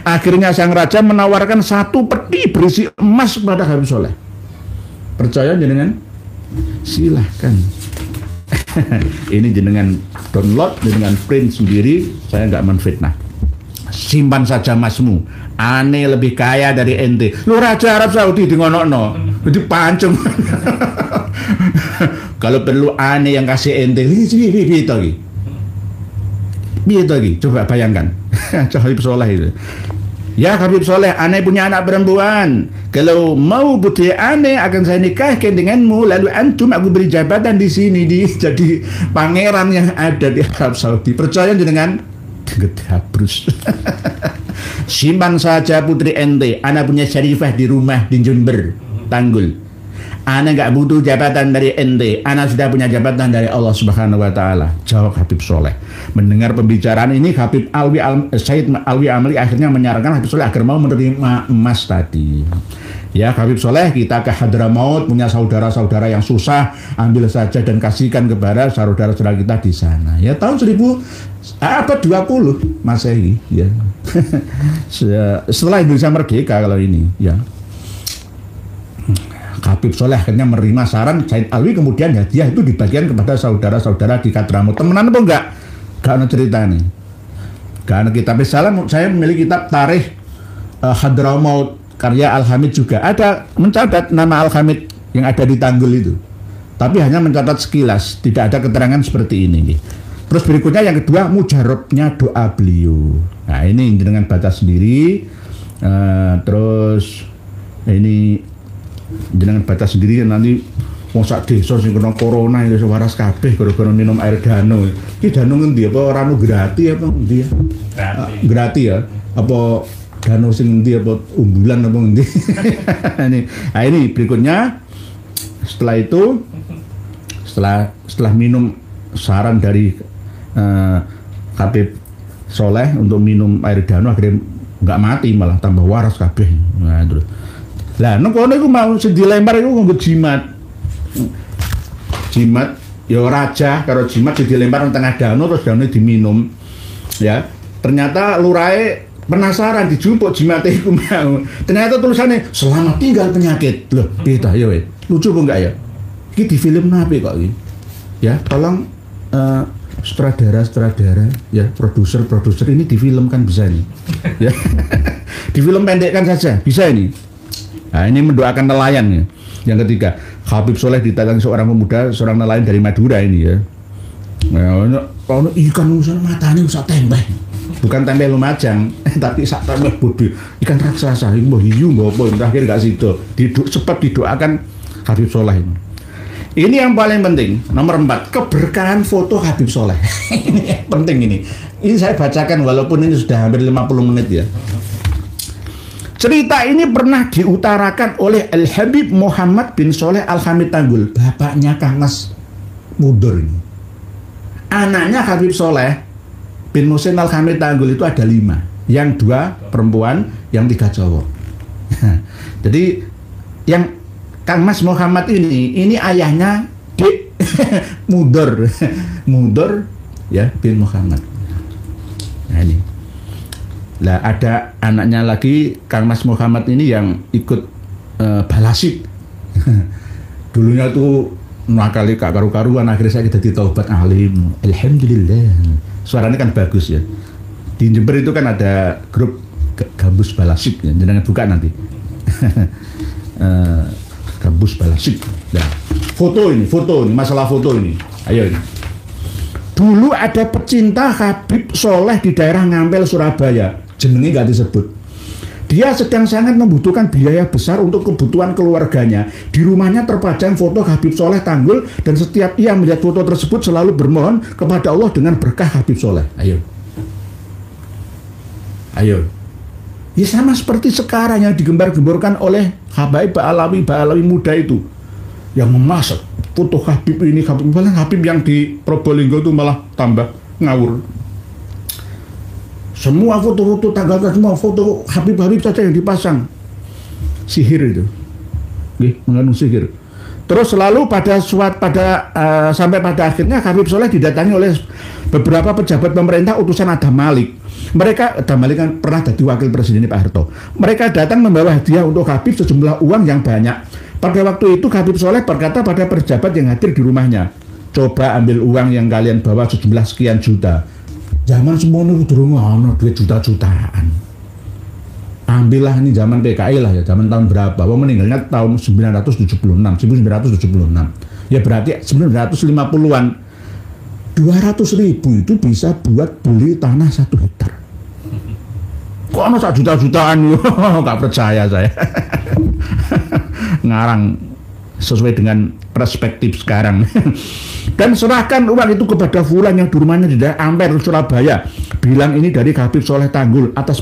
Akhirnya sang raja menawarkan 1 peti berisi emas kepada Habib Soleh. Percaya jenengan? Silahkan. Ini jenengan download, jenengan print sendiri, saya nggak menfitnah. Simpan saja emasmu, ane lebih kaya dari ente. Lu Raja Arab Saudi di ngono-no, jadi pancung. Kalau perlu ane yang kasih ente, gitu lagi. Coba bayangkan. Habib Soleh itu. Ya Habib Soleh, ane punya anak perempuan. Kalau mau putri ane akan saya nikahkan denganmu. Lalu antum aku beri jabatan di sini, jadi pangeran yang ada di Arab Saudi. Percaya dengan gedabrus. Simpan saja putri ente. Ana punya Syarifah di rumah di Jember, Tanggul. Ana nggak butuh jabatan dari ente. Ana sudah punya jabatan dari Allah Subhanahu Wa Taala. Jawab Habib Soleh. Mendengar pembicaraan ini, Habib Said Alwi Amali akhirnya menyarankan Habib Soleh agar mau menerima emas tadi. Ya Habib Soleh, kita ke Hadramaut, punya saudara-saudara yang susah, ambil saja dan kasihkan kepada saudara-saudara kita di sana. Ya tahun 2020 Masehi. Ya. Setelah Indonesia merdeka kalau ini. Ya. Habib Soleh akhirnya menerima saran Said Alwi, kemudian hadiah itu dibagikan kepada saudara-saudara di Hadramaut. Temenan apa enggak? Gak ada cerita nih. Gak ada kitab. Saya memiliki kitab Tarikh Hadramaut karya Al-Hamid juga. Ada mencatat nama Al-Hamid yang ada di Tanggul itu. Tapi hanya mencatat sekilas, tidak ada keterangan seperti ini. Terus berikutnya yang kedua, mujarabnya doa beliau. Nah ini dengan baca sendiri. Terus ini dengan baca sendiri, nanti Wong sak desa sing kena corona iso waras kabeh gara-gara minum air danau. Iki danau ngendi apa ora anu gratis apa endi ya? Gratis ya. Apa danau sing endi apa umbulan apa endi? Ini berikutnya setelah itu setelah minum saran dari Habib Soleh untuk minum air danau akhirnya nggak mati malah tambah waras kabeh. Nah terus. Lah nek kono iku mau sing dilempar iku nggo jimat ya raja karo jimat dilempar nang tengah danau terus danau diminum ya ternyata lurae penasaran dijupuk jimate iku mau ternyata tulisannya selamat tinggal penyakit loh kita ya weh lucu kok enggak ya iki di film nape kok iki ya tolong sutradara ya produser ini difilmkan bisa nih ya di film pendekkan saja bisa ini. Nah ini mendoakan nelayan ya. Yang ketiga, Habib Soleh didatangi seorang pemuda, seorang nelayan dari Madura ini ya. Kalau ikan usaha matanya usah tempe, bukan tempe Lumajang, tapi sak tempe bodoh. Ikan raksasa, ini mau hiu, mau apa, terakhir gak situ. Cepat didoakan Habib Soleh ini. Ini yang paling penting, nomor 4, keberkahan foto Habib Soleh. Ini penting ini. Ini saya bacakan walaupun ini sudah hampir 50 menit ya. Cerita ini pernah diutarakan oleh Al-Habib Muhammad bin Soleh Al-Hamid Tanggul, bapaknya Kang Mas Mundur ini. Anaknya Habib Soleh bin Muhsin Al-Hamid Tanggul itu ada 5, yang 2 perempuan, yang 3 cowok. Jadi yang Kang Mas Muhammad ini ayahnya Dik Mundur ya bin Muhammad. Nah ini. Lah ada anaknya lagi Kang Mas Muhammad ini yang ikut balasik. Dulunya tuh nakali kak karu-karuan akhirnya saya jadi taubat alim. Alhamdulillah. Suaranya kan bagus ya. Di Jember itu kan ada grup Gambus Balasik ya. Jangan buka nanti. Gambus Balasik. Nah, foto ini masalah foto ini. Ayo ini. Dulu ada pecinta Habib Soleh di daerah Ngampel Surabaya. Jenenge nggak disebut. Dia sedang sangat membutuhkan biaya besar untuk kebutuhan keluarganya. Di rumahnya terpajang foto Habib Soleh Tanggul dan setiap ia melihat foto tersebut selalu bermohon kepada Allah dengan berkah Habib Soleh. Ayo. Ya sama seperti sekarang yang digembar-gemborkan oleh Habaib Ba'alawi muda itu yang memasak foto Habib ini, Habib yang di Probolinggo itu malah tambah ngawur. Semua foto-foto tanggal semua foto Habib saja yang dipasang. Sihir itu. Mengandung sihir. Terus selalu sampai pada akhirnya Habib Soleh didatangi oleh beberapa pejabat pemerintah utusan Adam Malik. Adam Malik kan pernah jadi wakil presiden Pak Harto. Mereka datang membawa hadiah untuk Habib sejumlah uang yang banyak. Pada waktu itu Habib Soleh berkata pada pejabat yang hadir di rumahnya, coba ambil uang yang kalian bawa sejumlah sekian juta. Zaman semono durung ono duit juta-jutaan. Ambillah ini zaman PKI lah ya, zaman tahun berapa? Wong meninggalnya tahun 1976. Ya berarti 1950-an. 200.000 itu bisa buat beli tanah 1 hektar. Kok ono sak juta-jutaan yo? Gak percaya saya. Ngarang sesuai dengan perspektif sekarang. Dan serahkan uang itu kepada fulan yang di rumahnya di daerah Ampel Surabaya. Bilang ini dari Habib Soleh Tanggul atas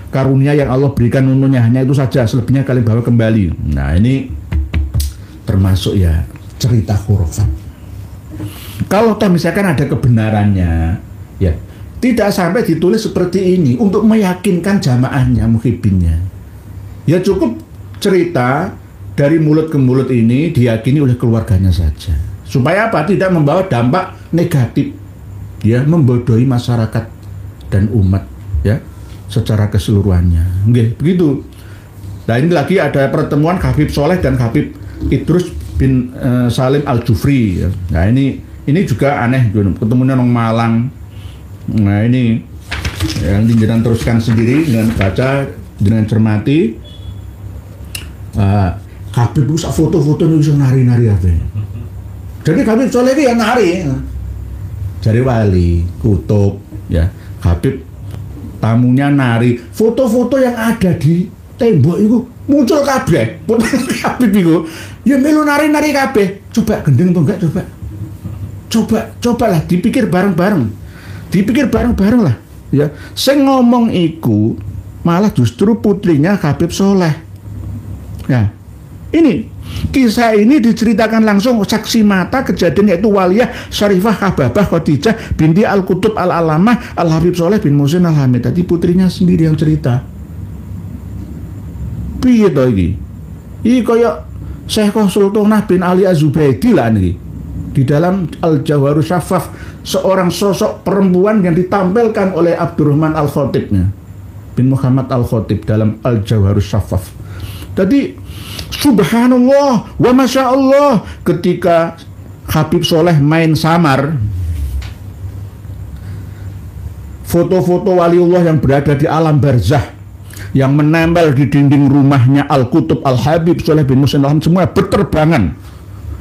karunia yang Allah berikan untuknya, hanya itu saja, selebihnya kalian bawa kembali. Nah ini termasuk ya cerita khurafat. Kalau misalkan ada kebenarannya, ya tidak sampai ditulis seperti ini untuk meyakinkan jamaahnya, muhibinnya. Ya cukup cerita dari mulut ke mulut ini diyakini oleh keluarganya saja. Supaya apa? Tidak membawa dampak negatif, ya, membodohi masyarakat dan umat, ya, secara keseluruhannya. Nggih, begitu. Nah ini lagi ada pertemuan Habib Soleh dan Habib Idrus bin Salim Al-Jufri. Ya. Nah ini juga aneh, ketemunya nang Malang. Nah ini yang jangan teruskan sendiri dengan baca, dengan cermati. Habib itu foto-foto itu nari-nari apa? Jadi Habib Soleh itu yang nari, dari wali, kutub, ya. Habib tamunya nari, foto-foto yang ada di tembok itu muncul kabeh. Habib itu, ya melu nari-nari kabeh. Coba gendeng atau enggak coba? Cobalah dipikir bareng-bareng. Dipikir bareng-bareng lah. Ya, sing ngomong iku malah justru putrinya Habib Soleh. Ya, ini kisah ini diceritakan langsung saksi mata kejadian, yaitu Waliyah Syarifah Hababah Khadijah binti Al-Qutub Al-Alamah Al-Habib Soleh bin Muhsin Al-Hamid. Tadi putrinya sendiri yang cerita. Piye to iki? Iki kaya Syekh Sultanah bin Ali Az-Zubaidi lah niki. Di dalam Al-Jawharus Syafaf, seorang sosok perempuan yang ditampilkan oleh Abdurrahman Al-Khatibnya bin Muhammad Al-Khatib dalam Al-Jawharus Syafaf. Jadi subhanallah wa masya Allah, ketika Habib Soleh main samar, foto-foto waliullah yang berada di alam barzah yang menempel di dinding rumahnya Al-Qutub Al-Habib Soleh bin Muhsin Al-Hamid semua berterbangan,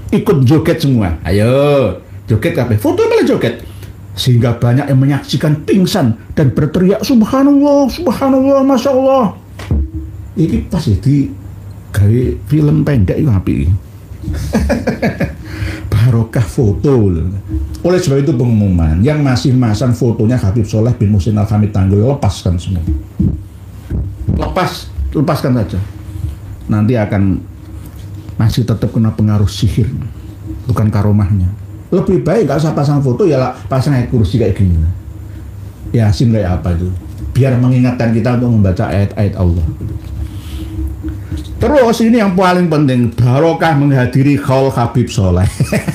ikut joget semua. Ayo joget kabeh, foto malah joget, sehingga banyak yang menyaksikan pingsan dan berteriak subhanallah, subhanallah, masya Allah. Ini pas di gawe film pendek itu api. Barokah foto. Oleh sebab itu pengumuman yang masih masang fotonya Habib Soleh bin Muhsin Al-Hamid Tanggul, lepaskan semua. Lepaskan saja. Nanti akan masih tetap kena pengaruh sihir, bukan karomahnya. Lebih baik gak usah pasang foto, ya lah pasang kursi kayak gini. Yasin kayak apa itu, biar mengingatkan kita untuk membaca ayat-ayat Allah. Terus ini yang paling penting, barokah menghadiri Khaul Habib Soleh.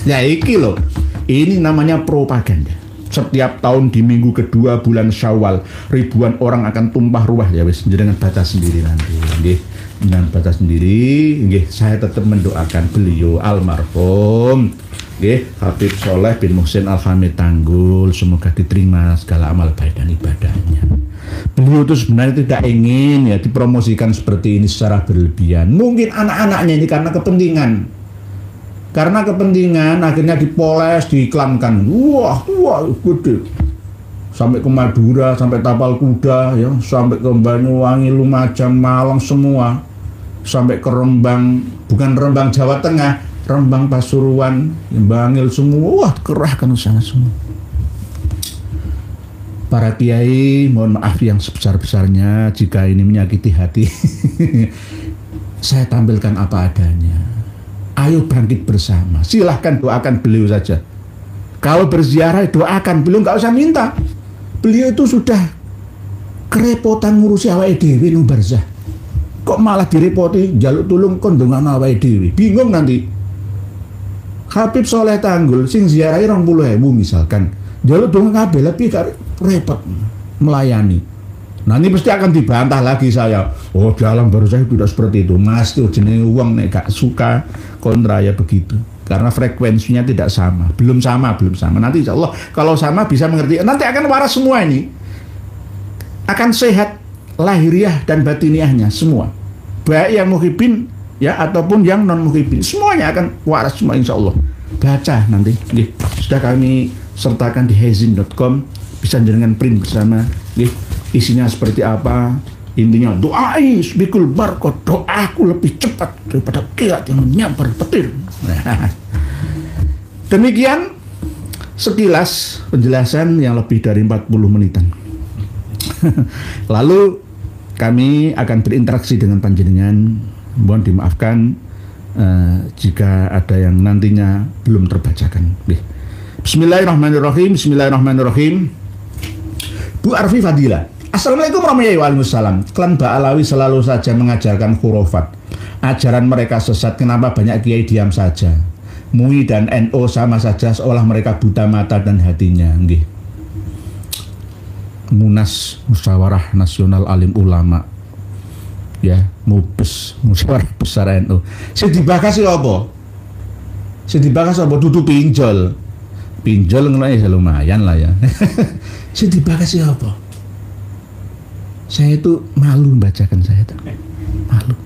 Ya iki loh, ini namanya propaganda. Setiap tahun di minggu kedua bulan Syawal, ribuan orang akan tumpah ruah. Ya wis, dengan baca sendiri nanti. Nggih, dengan baca sendiri. Nggih, saya tetap mendoakan beliau almarhum, nggih, Habib Soleh bin Muhsin Al-Hamid Tanggul, semoga diterima segala amal baik dan ibadahnya. Beliau itu sebenarnya tidak ingin ya dipromosikan seperti ini secara berlebihan. Mungkin anak-anaknya ini karena kepentingan akhirnya dipoles, diiklankan. Wah, gede. Sampai ke Madura, sampai Tapal Kuda, ya, sampai ke Banyuwangi, Lumajang, Malang semua. Sampai ke Rembang, bukan Rembang Jawa Tengah, Rembang Pasuruan, Bangil semua. Wah, kerahkan sana semua. Para kiai, mohon maaf yang sebesar-besarnya jika ini menyakiti hati. Saya tampilkan apa adanya. Ayo bangkit bersama. Silahkan doakan beliau saja. Kalau berziarah doakan beliau, nggak usah minta. Beliau itu sudah kerepotan ngurusi awake dhewe ning barzah. Kok malah direpoti jaluk tulung kondongan awake dhewe. Bingung nanti. Habib Soleh Tanggul sing ziarahi 20.000 misalkan. Jaluk tulung kabeh lebih repot melayani. Nanti pasti akan dibantah lagi saya. Oh, dalam barzah tidak seperti itu. Mas, itu jenenge uang nek gak suka kontra ya begitu. Karena frekuensinya tidak sama. Belum sama. Nanti insya Allah kalau sama bisa mengerti. Nanti akan waras semua ini. Akan sehat lahiriah dan batiniahnya semua. Baik yang muhibin ya ataupun yang non muhibin. Semuanya akan waras semua insya Allah. Baca nanti. Sudah kami sertakan di hezin.com. Bisa dengan print bersama. Isinya seperti apa, intinya doai bikul barkot, doaku lebih cepat daripada kilat yang menyambar petir. Demikian sekilas penjelasan yang lebih dari 40 menitan. Lalu kami akan berinteraksi dengan panjenengan. Mohon dimaafkan jika ada yang nantinya belum terbacakan. Bismillahirrahmanirrahim. Bu Arfi Fadila. Assalamualaikum warahmatullahi wabarakatuh. Klan Ba'alawi selalu saja mengajarkan khurafat. Ajaran mereka sesat, kenapa banyak kiai diam saja? MUI dan NO sama saja, seolah mereka buta mata dan hatinya. Nggih. Munas Musyawarah Nasional Alim Ulama. Ya, MUBES, Musyawarah Besar NU. Sing dibahas apa? Dudu pinjol. Pinjol ngono ya lumayan lah ya. Sing dibahas apa? Saya itu malu membacakan, saya itu malu.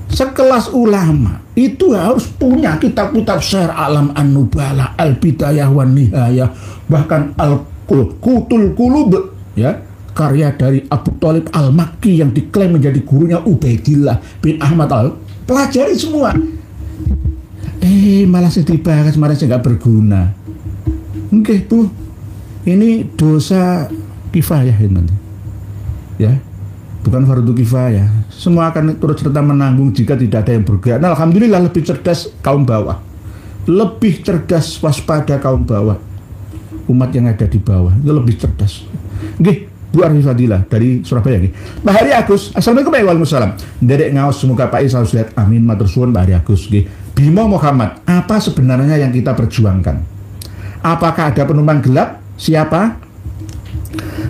Sekelas ulama itu harus punya kitab-kitab Syair Alam An-Nubala, Al-Bidayah wan Nihayah, bahkan Al-Qutul Qulub, ya, karya dari Abu Thalib Al-Makki yang diklaim menjadi gurunya Ubaidillah bin Ahmad Al. Pelajari semua. Malah sing dibahas malah sing nggak berguna. Nggih Bu, ini dosa kifayah ini. Ya, bukan fardu kifayah. Semua akan turut serta menanggung jika tidak ada yang bergerak. Nah, alhamdulillah lebih cerdas kaum bawah. Lebih cerdas waspada kaum bawah. Umat yang ada di bawah itu lebih cerdas. Nggih, Bu Arifadillah dari Surabaya nggih. Pak Hari Agus, Assalamualaikum warahmatullahi wabarakatuh. Derek ngaos semoga Pak Isa lihat. Amin matur suwun Pak Hari Agus nggih. Bimo Muhammad, apa sebenarnya yang kita perjuangkan? Apakah ada penumpang gelap? Siapa?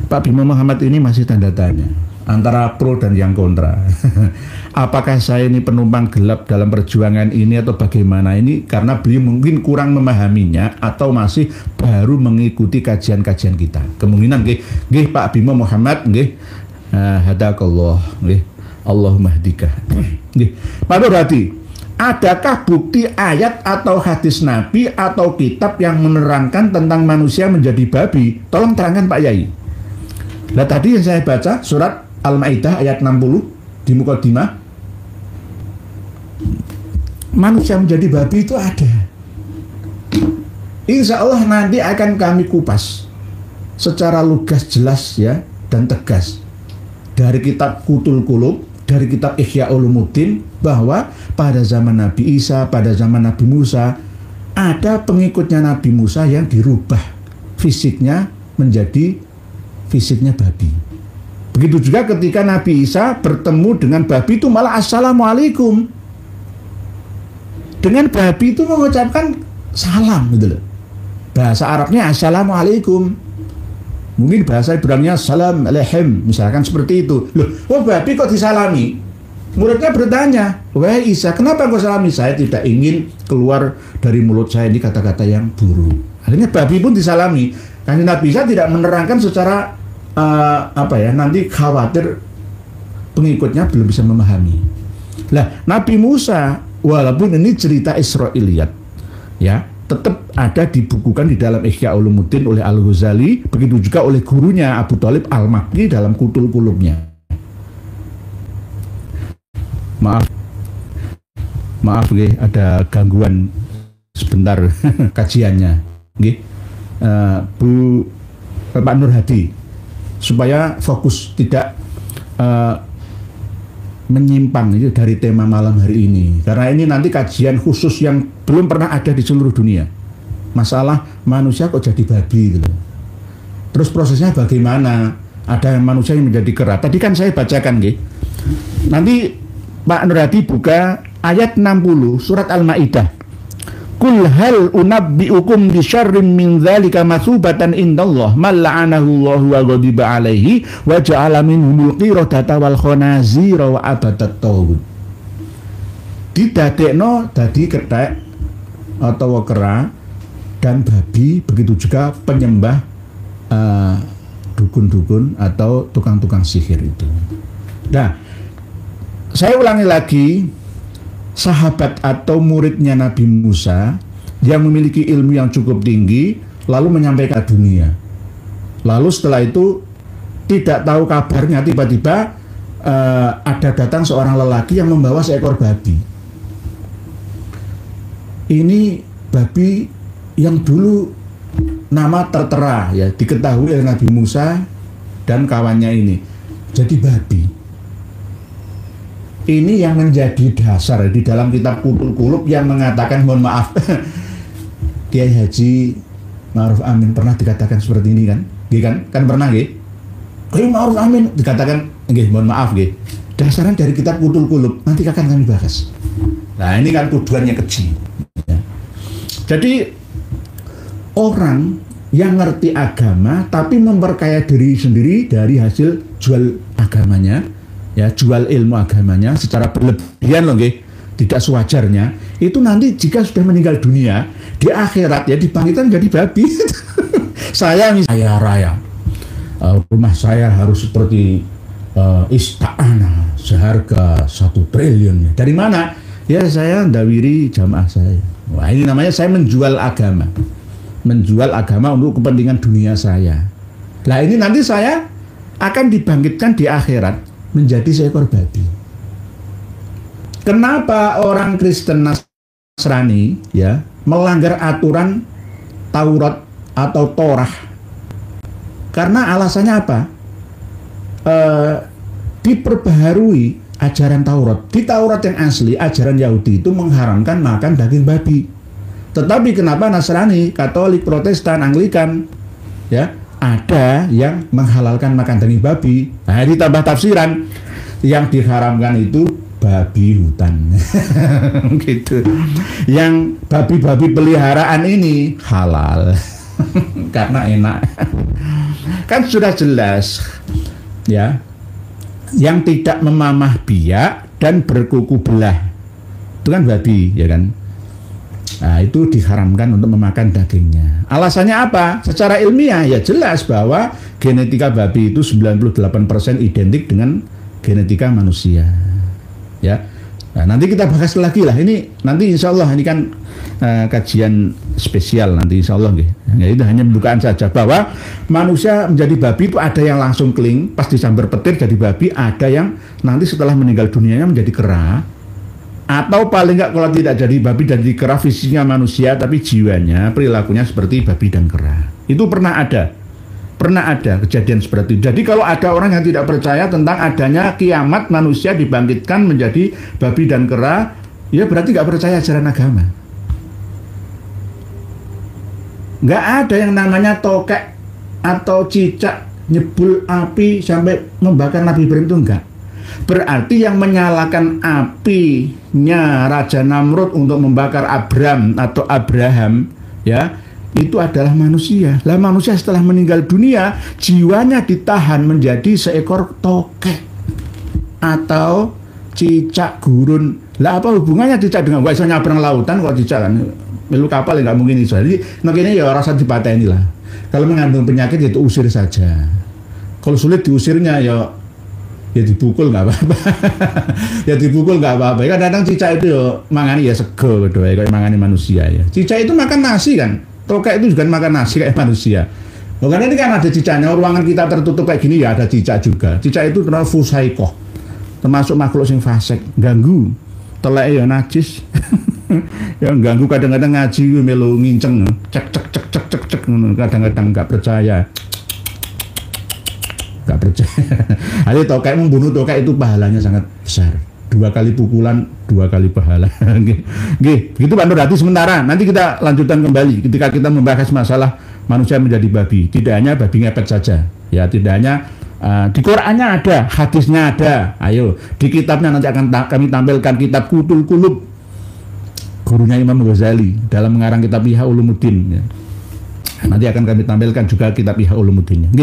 Pak Bimo Muhammad ini masih tanda tanya antara pro dan yang kontra. Apakah saya ini penumpang gelap dalam perjuangan ini atau bagaimana ini? Karena beliau mungkin kurang memahaminya atau masih baru mengikuti kajian-kajian kita. Kemungkinan nggih Pak Bimo Muhammad nggih. Hadakallah nggih. Allahumma hdika. Nggih. Pak Nurhadi, adakah bukti ayat atau hadis Nabi atau kitab yang menerangkan tentang manusia menjadi babi? Tolong terangkan Pak Yai. Nah tadi yang saya baca surat Al-Maidah ayat 60 di Muqaddimah, manusia menjadi babi itu ada. Insya Allah nanti akan kami kupas secara lugas, jelas ya, dan tegas dari kitab Kutul Qulub, dari kitab Ihya Ulumuddin, bahwa pada zaman Nabi Isa, pada zaman Nabi Musa, ada pengikutnya Nabi Musa yang dirubah fisiknya menjadi fisiknya babi. Begitu juga ketika Nabi Isa bertemu dengan babi itu malah assalamualaikum. Dengan babi itu mengucapkan salam gitu loh. Bahasa Arabnya assalamualaikum. Mungkin bahasa Ibraninya salam alaikum, misalkan seperti itu. Loh, babi kok disalami? Muridnya bertanya, wahai Isa, kenapa kau salami? Saya tidak ingin keluar dari mulut saya ini kata-kata yang buruk. Akhirnya babi pun disalami. Karena Nabi Isa tidak menerangkan secara nanti khawatir pengikutnya belum bisa memahami. Lah, Nabi Musa walaupun ini cerita Israiliyat ya, tetap ada dibukukan di dalam Ihya Ulumuddin oleh Al-Ghazali, begitu juga oleh gurunya Abu Thalib Al-Makki dalam Kutul Qulubnya. Maaf nggih, ada gangguan sebentar kajiannya nggih. Pak Nur Hadi, supaya fokus tidak menyimpang itu dari tema malam hari ini, karena ini nanti kajian khusus yang belum pernah ada di seluruh dunia, masalah manusia kok jadi babi gitu. Terus prosesnya bagaimana? Ada manusia yang menjadi kera. Tadi kan saya bacakan nggih. Nanti Pak Nur Hadi buka ayat 60 surat Al-Maidah. Kul hal unabbiukum bi syarrin min dzalika masubatan indallah man la'anahu Allah wa ghadiba alaihi wa ja'ala minhumul qiradata wal khanazira wa abadat taghut. Didadekno dadi kethek atau kera dan babi, begitu juga penyembah dukun-dukun atau tukang-tukang sihir itu. Nah, saya ulangi lagi. Sahabat atau muridnya Nabi Musa yang memiliki ilmu yang cukup tinggi lalu menyampaikan ke dunia. Lalu setelah itu tidak tahu kabarnya, tiba-tiba ada datang seorang lelaki yang membawa seekor babi. Ini babi yang dulu nama tertera ya, diketahui oleh Nabi Musa dan kawannya ini. Jadi babi. Ini yang menjadi dasar di dalam kitab Kutul Qulub yang mengatakan, mohon maaf, Kiai Haji Ma'ruf Amin pernah dikatakan seperti ini kan? Kan pernah nggih? Kiai Ma'ruf Amin dikatakan nggih, mohon maaf nggih. Dasarnya dari kitab Kutul Qulub, nanti akan kami bahas. Nah, ini kan tuduhannya kecil. Ya. Jadi orang yang ngerti agama tapi memperkaya diri sendiri dari hasil jual agamanya, ya, jual ilmu agamanya secara berlebihan loh nggih, tidak sewajarnya, itu nanti jika sudah meninggal dunia di akhirat ya dibangkitkan jadi babi. Saya raya rumah saya harus seperti istana seharga 1 triliun. Dari mana? Ya saya ndawiri jamaah saya. Wah, ini namanya saya menjual agama untuk kepentingan dunia saya. Nah, ini nanti saya akan dibangkitkan di akhirat menjadi seekor babi. Kenapa orang Kristen Nasrani ya melanggar aturan Taurat atau Torah. Karena alasannya apa? Diperbaharui ajaran Taurat. Di Taurat yang asli, ajaran Yahudi itu mengharamkan makan daging babi. Tetapi kenapa Nasrani, Katolik, Protestan, Anglikan ya ada yang menghalalkan makan daging babi? Nah, ditambah tafsiran yang diharamkan itu babi hutan. Gitu. Yang babi-babi peliharaan ini halal. Karena enak. Kan sudah jelas ya. Yang tidak memamah biak dan berkuku belah itu kan babi, ya kan? Nah, itu diharamkan untuk memakan dagingnya. Alasannya apa? Secara ilmiah ya jelas bahwa genetika babi itu 98% identik dengan genetika manusia. Ya. Nah, nanti kita bahas lagi lah. Ini nanti insya Allah ini kan kajian spesial nanti insya Allah. Ya, itu hanya pembukaan saja bahwa manusia menjadi babi itu ada yang langsung keling pas disambar petir jadi babi, ada yang nanti setelah meninggal dunianya menjadi kera, atau paling enggak kalau tidak jadi babi dan jadi kera fisiknya manusia tapi jiwanya perilakunya seperti babi dan kera. Itu pernah ada kejadian seperti itu. Jadi kalau ada orang yang tidak percaya tentang adanya kiamat manusia dibangkitkan menjadi babi dan kera, ya berarti nggak percaya ajaran agama. Nggak ada yang namanya tokek atau cicak nyebul api sampai membakar Nabi Ibrahim, itu enggak. Berarti yang menyalakan apinya Raja Namrud untuk membakar Abram atau Abraham ya itu adalah manusia. Lah manusia setelah meninggal dunia jiwanya ditahan menjadi seekor tokek atau cicak gurun. Lah apa hubungannya cicak dengan gak bisa nyabrang lautan kok cicak kan? Melu kapal ya nggak mungkin itu. Jadi makanya ya rasa dipateni lah. Kalau mengandung penyakit itu usir saja. Kalau sulit diusirnya ya dipukul nggak apa-apa. Ya dipukul nggak apa-apa. Kadang-kadang cicak itu ya mangani ya sego gitu ya kayak mangani manusia ya. Cicak itu makan nasi kan. Tokek itu juga makan nasi kayak manusia. Oh, karena ini kan ada cicaknya, ruangan kita tertutup kayak gini ya ada cicak juga. Cicak itu termasuk fusaikoh, termasuk makhluk sing fasik, ganggu, telek ya najis, ya ganggu kadang-kadang ngaji melu nginceng, cek, kadang-kadang nggak percaya. Jadi tokek membunuh tokek itu pahalanya sangat besar. 2 kali pukulan, 2 kali pahala. Begitu Pak Nur Hadi sementara. Nanti kita lanjutkan kembali ketika kita membahas masalah manusia menjadi babi. Tidak hanya babi ngepet saja. Ya, tidak hanya di Qur'annya ada, hadisnya ada. Ayo, di kitabnya nanti akan kami tampilkan kitab Kutul Kulub. Gurunya Imam Ghazali dalam mengarang kitab Ihya Ulumuddin. Ya. Nanti akan kami tampilkan juga kitab Ihya Ulumuddinnya.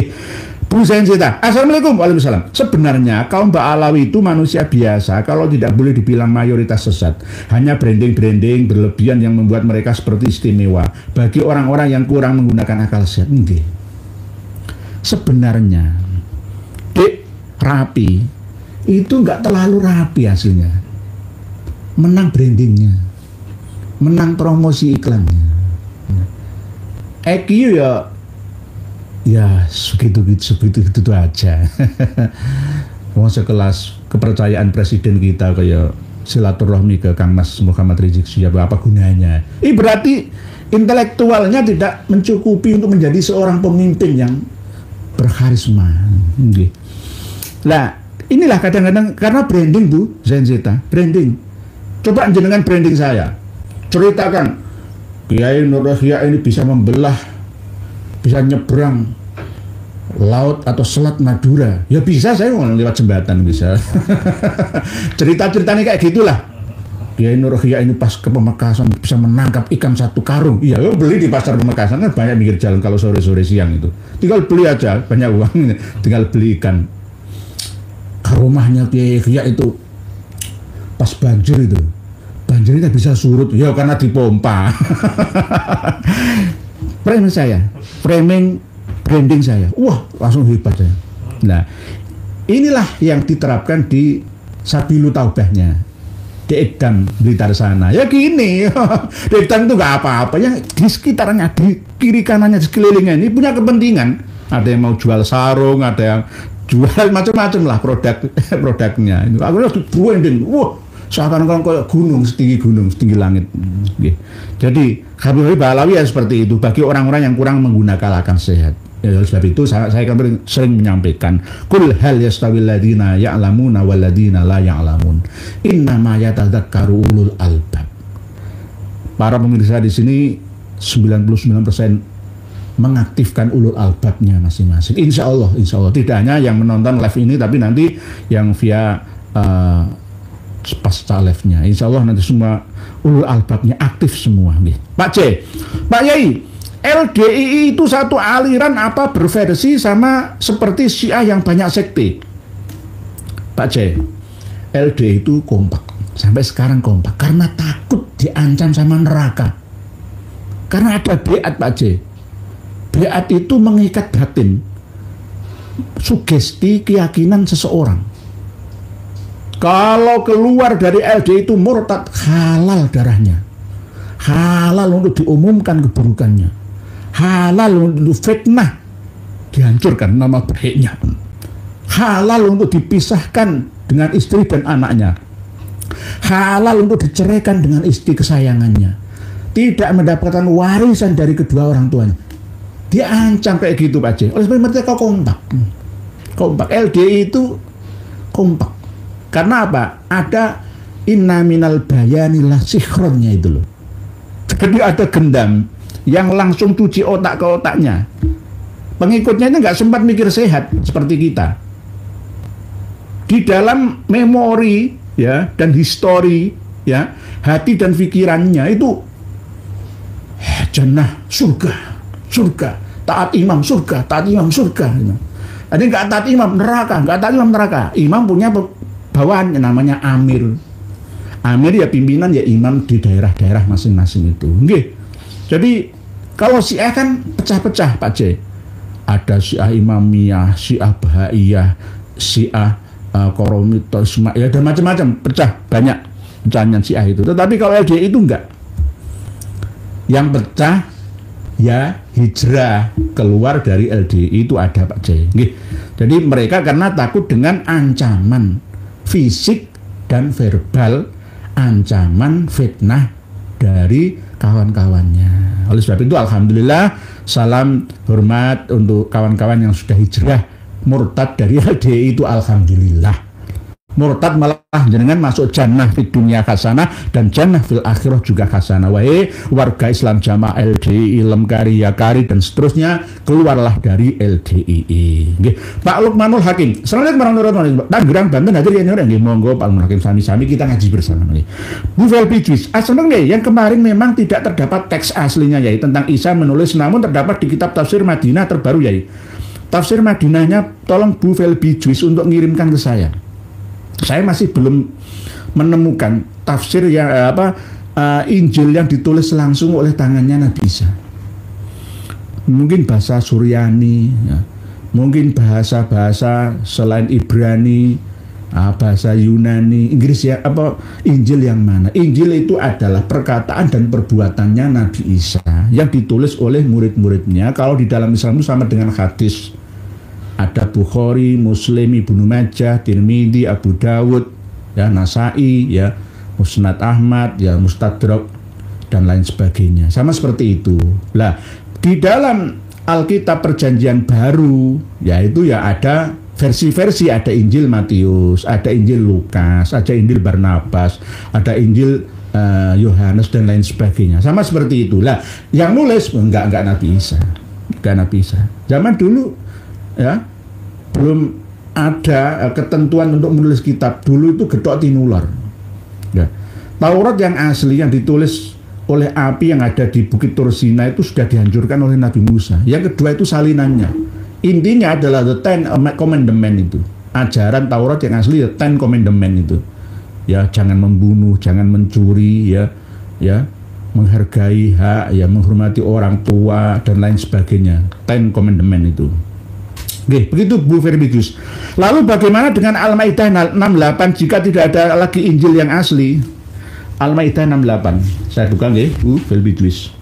Bu Zainsita, Assalamualaikum. Waalaikumsalam. Sebenarnya kaum Ba'alawi itu manusia biasa, kalau tidak boleh dibilang mayoritas sesat. Hanya branding-branding berlebihan yang membuat mereka seperti istimewa bagi orang-orang yang kurang menggunakan akal sehat. Sebenarnya Dek rapi itu nggak terlalu rapi hasilnya. Menang brandingnya, menang promosi iklannya. EQ ya segitu aja. Mau sekelas kepercayaan presiden kita kayak silaturahmi ke Kang Mas Muhammad Rizik Syihab, apa gunanya? Berarti intelektualnya tidak mencukupi untuk menjadi seorang pemimpin yang berkarisma. Nah, inilah kadang-kadang karena branding Bu Zainsita, branding. Coba jenengan branding saya. Ceritakan Kiai Nur Yahya ini bisa membelah, bisa nyebrang laut atau selat Madura. Ya bisa, saya mau lewat jembatan bisa. Cerita-ceritanya kayak gitulah. Kiai Nur Yahya ini pas ke Pamekasan bisa menangkap ikan 1 karung. Iya, beli di pasar Pamekasan kan banyak pinggir jalan kalau sore-sore siang itu. Tinggal beli aja, banyak uang, tinggal beli ikan. Ke rumahnya Kiai Yahya itu pas banjir itu. Banjirnya bisa surut, ya karena dipompa. Framing branding saya, wah langsung hebat saya. Nah, inilah yang diterapkan di Sabilu Taubahnya di Edam Blitar sana. Ya gini, di Edam itu nggak apa-apa, yang di sekitarnya, di kiri kanannya, di sekelilingnya ini punya kepentingan. Ada yang mau jual sarung, ada yang jual macam-macam lah produknya. Aku harus branding, wah Seakan-akan kayak gunung, setinggi langit. Nggih. Jadi Habib Balawi ya seperti itu bagi orang-orang yang kurang menggunakan akal sehat. Ya, sebab itu saya sering menyampaikan, kul hal yastawil ladina ya'lamuna wal ladina la ya'lamun. Innama yatadzakkaru ulul albab. Para pemirsa di sini 99% mengaktifkan ulul albabnya masing-masing. Insya Allah tidak hanya yang menonton live ini, tapi nanti yang via pasca live-nya. Insya Allah nanti semua ulul albabnya aktif semua. Nih. Pak C, Pak Yai, LDII itu satu aliran apa berversi sama seperti Syiah yang banyak sekte? Pak C, LDII itu kompak. Sampai sekarang kompak karena takut diancam sama neraka. Karena ada beat, Pak C. Beat itu mengikat batin, sugesti keyakinan seseorang. Kalau keluar dari LDII itu murtad, halal darahnya, halal untuk diumumkan keburukannya, halal untuk fitnah, dihancurkan nama baiknya, halal untuk dipisahkan dengan istri dan anaknya, halal untuk diceraikan dengan istri kesayangannya, tidak mendapatkan warisan dari kedua orang tuanya. Diancam kayak gitu, Pak C. Oleh sebab itu mereka kompak. LDII itu kompak. Karena apa? Ada inna minal bayanilah sikhronnya itu loh. Jadi ada gendam yang langsung cuci otak ke otaknya. Pengikutnya itu nggak sempat mikir sehat seperti kita. Di dalam memori ya dan histori ya, hati dan pikirannya itu jannah, surga, taat imam surga. Jadi nggak taat imam neraka. Imam punya bawahan namanya amir. Amir ya pimpinan ya imam di daerah-daerah masing-masing itu. Nggih. Jadi kalau Syiah kan pecah-pecah, Pak C. Ada Syiah Imamiyah, Syiah Bahaiyah, Syiah Koromito, ya dan macam-macam, pecah banyak pecahan Syiah itu. Tetapi kalau LDII itu enggak. Yang pecah ya hijrah keluar dari LDII itu ada, Pak C. Nggih. Jadi mereka karena takut dengan ancaman fisik dan verbal, ancaman fitnah dari kawan-kawannya. Oleh sebab itu alhamdulillah, salam hormat untuk kawan-kawan yang sudah hijrah murtad dari LDII itu, alhamdulillah. Murtad malah jenengan masuk jannah fid dunya hasanah dan jannah fil akhirah juga hasanah. Wahai warga Islam jamaah LDII, Lemkari, Yakari dan seterusnya, keluarlah dari LDII. Nggih. Pak Lukmanul Hakim. Assalamualaikum warahmatullahi wabarakatuh. Tangerang, Banten hadir ya orang nggih. Monggo Pak Lukmanul Hakim sami-sami kita ngaji bersama nggih. Bu Velpi Juice. Assalamualaikum yang kemarin memang tidak terdapat teks aslinya yai tentang Isa menulis, namun terdapat di kitab tafsir Madinah terbaru yai. Tafsir Madinahnya tolong Bu Velpi Juice untuk ngirimkan ke saya. Saya masih belum menemukan tafsir yang Injil yang ditulis langsung oleh tangannya Nabi Isa. Mungkin bahasa Suryani, ya. Mungkin bahasa-bahasa selain Ibrani, bahasa Yunani, Inggris ya, Injil yang mana? Injil itu adalah perkataan dan perbuatannya Nabi Isa yang ditulis oleh murid-muridnya. Kalau di dalam Islam itu sama dengan hadis. Ada Bukhari, Muslim, Ibnu Majah, Tirmidzi, Abu Dawud, ya Nasai, ya Musnad Ahmad, ya Mustadrak dan lain sebagainya. Sama seperti itu. Lah, di dalam Alkitab Perjanjian Baru, yaitu ya ada versi-versi, ada Injil Matius, ada Injil Lukas, ada Injil Barnabas, ada Injil Yohanes dan lain sebagainya. Sama seperti itulah. Yang nulis enggak Nabi Isa. Enggak Nabi Isa. Zaman dulu ya belum ada ketentuan untuk menulis kitab. Dulu itu gedok tinular ya. Taurat yang asli yang ditulis oleh api yang ada di Bukit Tursina itu sudah dihancurkan oleh Nabi Musa. Yang kedua itu salinannya. Intinya adalah the Ten Commandment itu. Ajaran Taurat yang asli the Ten Commandment itu. Ya, jangan membunuh, jangan mencuri, ya menghargai hak, ya menghormati orang tua dan lain sebagainya. Ten Commandment itu. Oke, begitu Bu Verbidius. Lalu bagaimana dengan Al-Maidah 68 jika tidak ada lagi Injil yang asli? Al-Maidah 68. Saya buka nggih, Bu Verbidius.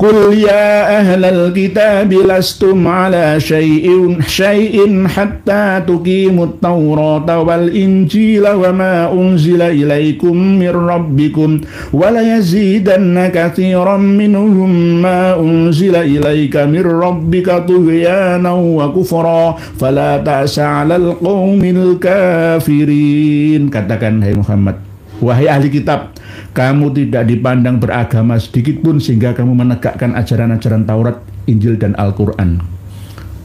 Qul ya ahlal kitab lastum ala syai'in hatta tuqimut Taurata wal Injila wa ma unzila ilaikum mir rabbikum wa la yazidanna katsiran minhum ma unzila ilaika mir rabbika tughyanan wa kufra fala ta'sa 'alal qaumil kafirin. Katakan hai Muhammad, wahai ahli kitab, kamu tidak dipandang beragama sedikit pun sehingga kamu menegakkan ajaran-ajaran Taurat, Injil, dan Al-Quran.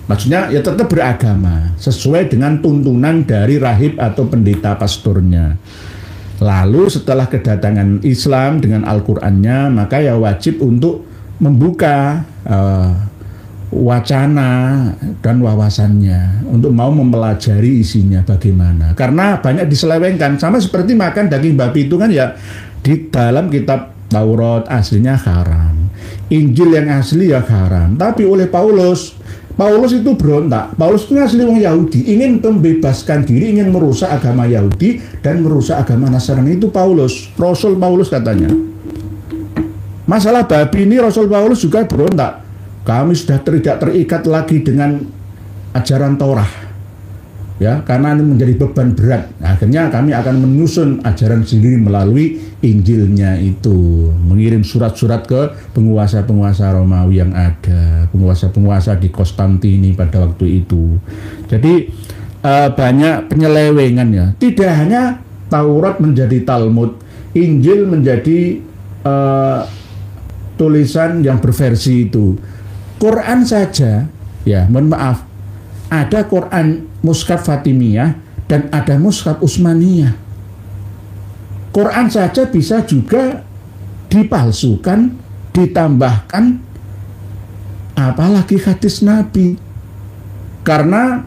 Maksudnya ya tetap beragama sesuai dengan tuntunan dari rahib atau pendeta pastornya. Lalu setelah kedatangan Islam dengan Al-Qurannya, maka ya wajib untuk membuka wacana dan wawasannya untuk mau mempelajari isinya bagaimana. Karena banyak diselewengkan, sama seperti makan daging babi itu kan ya di dalam kitab Taurat aslinya haram, Injil yang asli ya haram. Tapi oleh Paulus itu berontak. Paulus itu asli orang Yahudi, ingin membebaskan diri, ingin merusak agama Yahudi dan merusak agama Nasrani. Itu Paulus, Rasul Paulus katanya. Masalah babi ini Rasul Paulus juga berontak. Kami sudah tidak terikat lagi dengan ajaran Taurat, ya, karena ini menjadi beban berat. Akhirnya kami akan menyusun ajaran sendiri melalui Injilnya itu, mengirim surat-surat ke penguasa-penguasa Romawi yang ada, penguasa-penguasa di Konstantini pada waktu itu. Jadi banyak penyelewengan ya. Tidak hanya Taurat menjadi Talmud, Injil menjadi tulisan yang berversi itu. Quran saja, ya mohon maaf, ada Quran Mushaf Fatimiyah dan ada Mushaf Utsmaniyah. Quran saja bisa juga dipalsukan, ditambahkan, apalagi hadis Nabi. Karena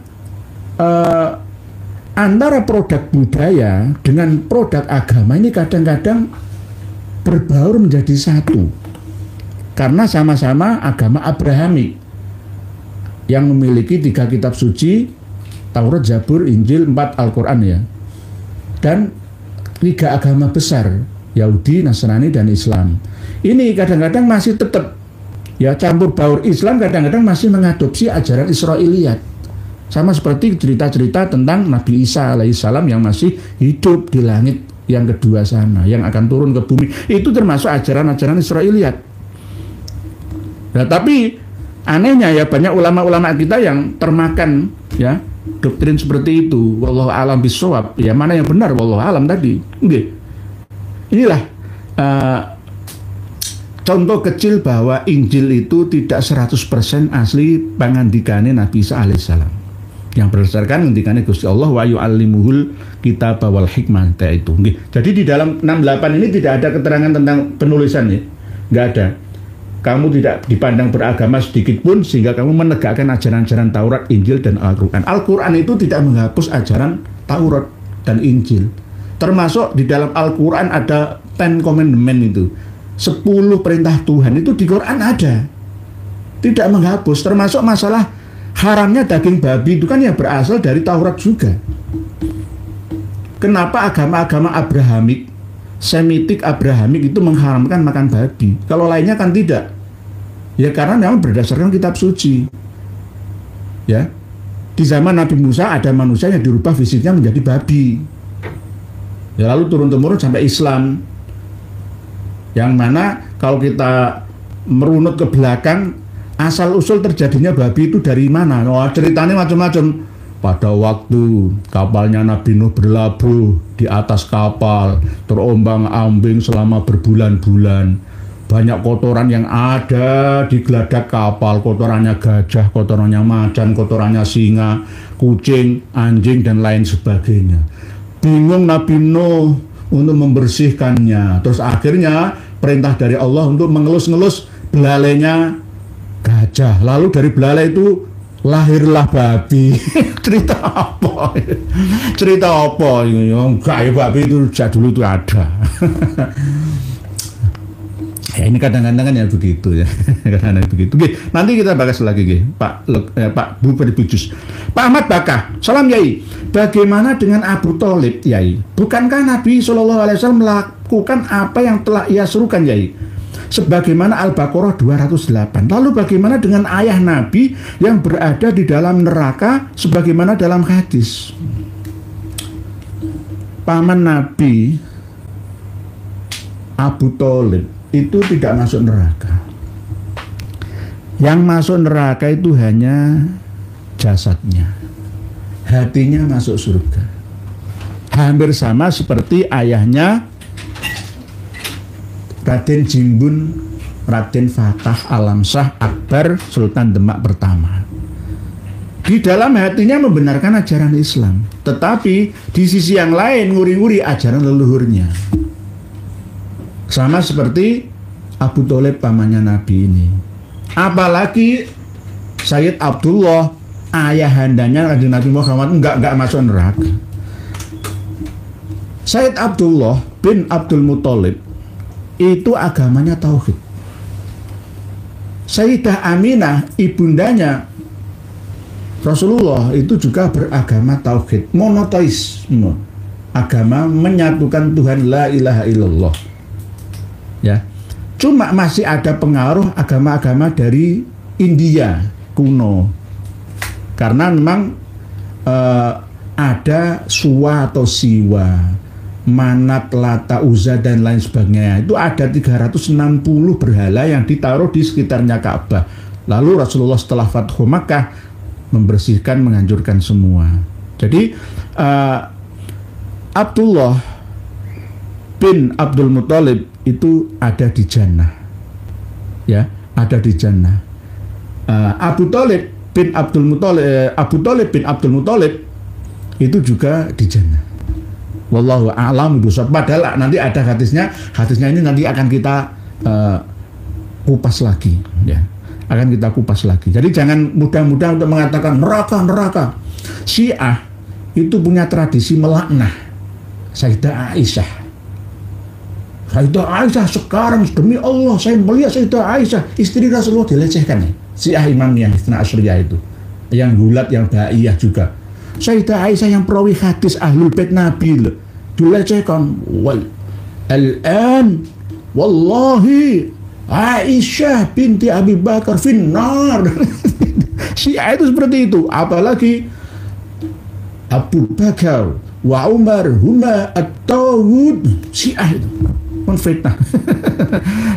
antara produk budaya dengan produk agama ini kadang-kadang berbaur menjadi satu. Karena sama-sama agama Abrahamik yang memiliki 3 kitab suci, Taurat, Zabur, Injil, 4 Al-Quran ya. Dan 3 agama besar, Yahudi, Nasrani, dan Islam. Ini kadang-kadang masih tetap ya campur baur Islam, kadang-kadang masih mengadopsi ajaran Israiliyat. Sama seperti cerita-cerita tentang Nabi Isa alaihissalam yang masih hidup di langit yang kedua sana, yang akan turun ke bumi. Itu termasuk ajaran-ajaran Israiliyat. Nah, tapi anehnya ya banyak ulama-ulama kita yang termakan ya doktrin seperti itu. Wallahu a'lam bishawab. Ya mana yang benar wallahu a'lam tadi. Nggih. Inilah contoh kecil bahwa Injil itu tidak 100% asli pangandikane Nabi Isa alaihissalam. Yang berdasarkan ngendikane Gusti Allah wa yu'allimuhul kitab wal hikmah itu. Nggih. Jadi di dalam 68 ini tidak ada keterangan tentang penulisan ya. Enggak ada. Kamu tidak dipandang beragama sedikit pun sehingga kamu menegakkan ajaran-ajaran Taurat, Injil, dan Al-Quran. Al-Quran itu tidak menghapus ajaran Taurat dan Injil. Termasuk di dalam Al-Quran ada 10 commandment itu. 10 perintah Tuhan itu di Quran ada. Tidak menghapus. Termasuk masalah haramnya daging babi itu kan ya berasal dari Taurat juga. Kenapa agama-agama Abrahamik, Semitik Abrahamik itu mengharamkan makan babi? Kalau lainnya kan tidak. Ya karena memang berdasarkan kitab suci. Ya. Di zaman Nabi Musa ada manusia yang dirubah fisiknya menjadi babi. Ya lalu turun-temurun sampai Islam. Yang mana kalau kita merunut ke belakang, asal-usul terjadinya babi itu dari mana? Oh, ceritanya macam-macam. Pada waktu kapalnya Nabi Nuh berlabuh di atas kapal, terombang-ambing selama berbulan-bulan. Banyak kotoran yang ada di geladak kapal, kotorannya gajah, kotorannya macan, kotorannya singa, kucing, anjing, dan lain sebagainya. Bingung Nabi Nuh untuk membersihkannya. Terus akhirnya perintah dari Allah untuk mengelus-ngelus belalainya gajah. Lalu dari belalai itu lahirlah babi. Cerita apa? Cerita apa? Enggak ya, babi itu sejak dulu itu ada. Ya ini kadang-kadang kan ya begitu ya. Kadang-kadang begitu. Oke, nanti kita bahas lagi Pak Bu Peribujus. Pak Ahmad Bakah. Salam Yai. Bagaimana dengan Abu Thalib Yai? Bukankah Nabi SAW melakukan apa yang telah ia serukan Yai? sebagaimana Al-Baqarah 208. Lalu bagaimana dengan ayah Nabi yang berada di dalam neraka sebagaimana dalam hadis? Paman Nabi Abu Thalib itu tidak masuk neraka. Yang masuk neraka itu hanya jasadnya. Hatinya masuk surga. Hampir sama seperti ayahnya Raden Jimbun, Raden Fatah Alamsah Akbar Sultan Demak pertama. Di dalam hatinya membenarkan ajaran Islam, tetapi di sisi yang lain nguri-nguri ajaran leluhurnya. Sama seperti Abu Thalib pamannya Nabi ini. Apalagi Sayyid Abdullah, ayahandanya Nabi Muhammad enggak masuk neraka. Sayyid Abdullah bin Abdul Muthalib itu agamanya tauhid. Sayyidah Aminah, ibundanya Rasulullah, itu juga beragama tauhid, monoteisme, agama menyatukan Tuhan, la ilaha illallah. Ya, cuma masih ada pengaruh agama-agama dari India kuno, karena memang ada Suwa atau Siwa, Manat, Lata, Uzza dan lain sebagainya. Itu ada 360 berhala yang ditaruh di sekitarnya Ka'bah. Lalu Rasulullah setelah Fathu Makkah membersihkan, menghancurkan semua. Jadi Abdullah bin Abdul Muthalib itu ada di Jannah. Ya, ada di Jannah. Abu Thalib bin Abdul Muthalib itu juga di Jannah. Wallahu a'lam bishawab. Padahal nanti ada hadisnya ini nanti akan kita kupas lagi, ya. Akan kita kupas lagi. Jadi jangan mudah-mudah untuk mengatakan neraka. Syiah itu punya tradisi melaknah Sayyidah Aisyah. Sayyidah Aisyah sekarang demi Allah saya melihat Sayyidah Aisyah istri Rasulullah dilecehkan. Syiah Imamiyah Isna Asyuriyah itu, yang gulat, yang daiyah juga. Sayyidah Aisyah yang perawi hadis Ahlul Bait Nabi dilecehkan. Al-an wallahi Aisyah binti Abi Bakar finnar. Syiah itu seperti itu. Apalagi Abu Bakar wa Umar huma at-tawud. Syiah itu menfitnah.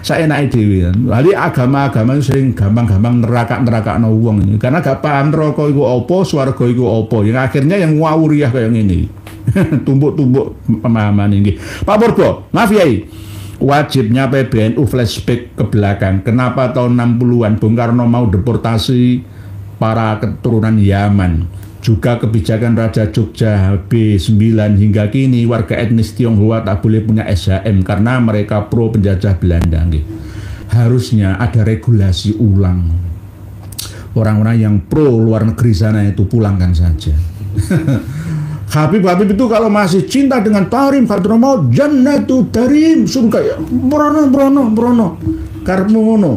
Saya naik dewi. Jadi agama-agama itu sering gampang-gampang neraka wong ini. Karena gak paham neraka iku apa, swarga iku apa. Yang akhirnya yang ngawuriyah kayak gini. Tumbuk-tumbuk pemahaman ini. Pak Purbo, maaf Yai. Wajibnya PBNU flashback ke belakang. Kenapa tahun 60-an Bung Karno mau deportasi para keturunan Yaman? Juga kebijakan Raja Jogja HB9 hingga kini warga etnis Tionghoa tak boleh punya SHM karena mereka pro penjajah Belanda. Harusnya ada regulasi ulang. Orang-orang yang pro luar negeri sana itu pulangkan saja. Habib itu kalau masih cinta dengan Tarim Hadramaut Jannatu Tarim surga ya brono karepmu ngono.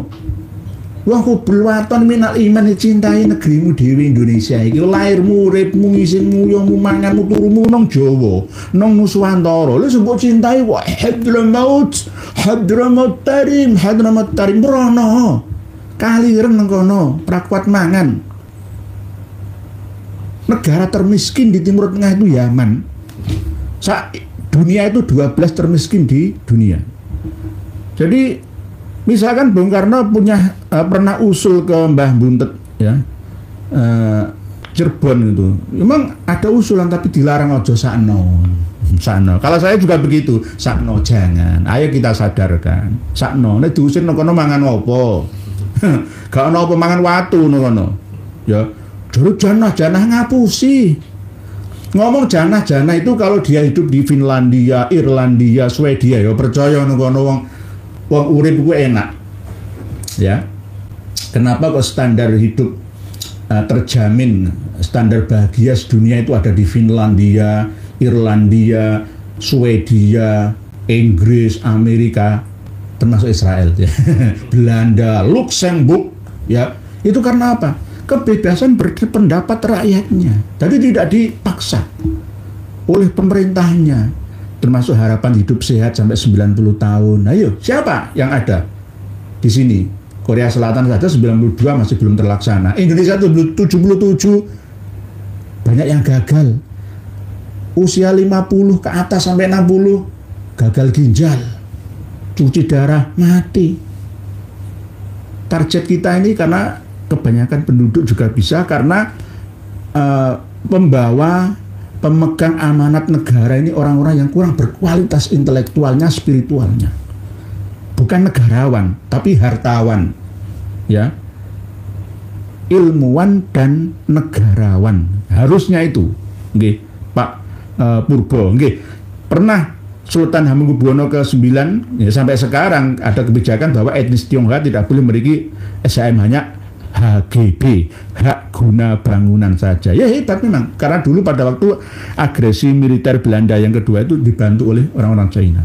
Wah kubul waton minal iman cintai negerimu dewi Indonesia iki. Lahirmu, uripmu, ngisinmu, yongmu, manganmu, turumu nang Jawa, nang Nuswantara. Lu sebut cintai wah Hadramaut Tarim brono. Kaliren nang kono, prakuat mangan. Negara termiskin di Timur Tengah itu Yaman. Dunia itu 12 termiskin di dunia. Jadi misalkan Bung Karno pernah usul ke Mbah Buntet, ya, Cirebon itu. Memang ada usulan tapi dilarang ojo sakno. Kalau saya juga begitu, sakno jangan. Ayo kita sadarkan. Sakno nek diusir nang kono mangan opo? Gak ono apa mangan watu nang kono. Ya, jero janah ngapusi. Ngomong janah itu kalau dia hidup di Finlandia, Irlandia, Swedia ya percaya nang kono wong urip ku enak. Ya. Kenapa kok standar hidup terjamin, standar bahagia sedunia itu ada di Finlandia, Irlandia, Swedia, Inggris, Amerika, termasuk Israel, ya. Belanda, Luxembourg, ya. Itu karena apa? Kebebasan berpendapat rakyatnya. Jadi tidak dipaksa oleh pemerintahnya. Termasuk harapan hidup sehat sampai 90 tahun. Ayo, siapa yang ada? di sini. Korea Selatan saja 92 masih belum terlaksana. Indonesia 77 banyak yang gagal. Usia 50 ke atas sampai 60 gagal ginjal, cuci darah, mati. Target kita ini karena kebanyakan penduduk juga bisa karena pemegang amanat negara ini orang-orang yang kurang berkualitas intelektualnya, spiritualnya. Bukan negarawan, tapi hartawan. Ya. Ilmuwan dan negarawan. Harusnya itu. Nggih, Pak Purbo. Nggih. Pernah Sultan Hamengkubuwono ke-9 ya, sampai sekarang ada kebijakan bahwa etnis Tionghoa tidak boleh memiliki SHM, hanya HGB, hak guna bangunan saja. Ya hebat memang, karena dulu pada waktu agresi militer Belanda yang kedua itu dibantu oleh orang-orang China.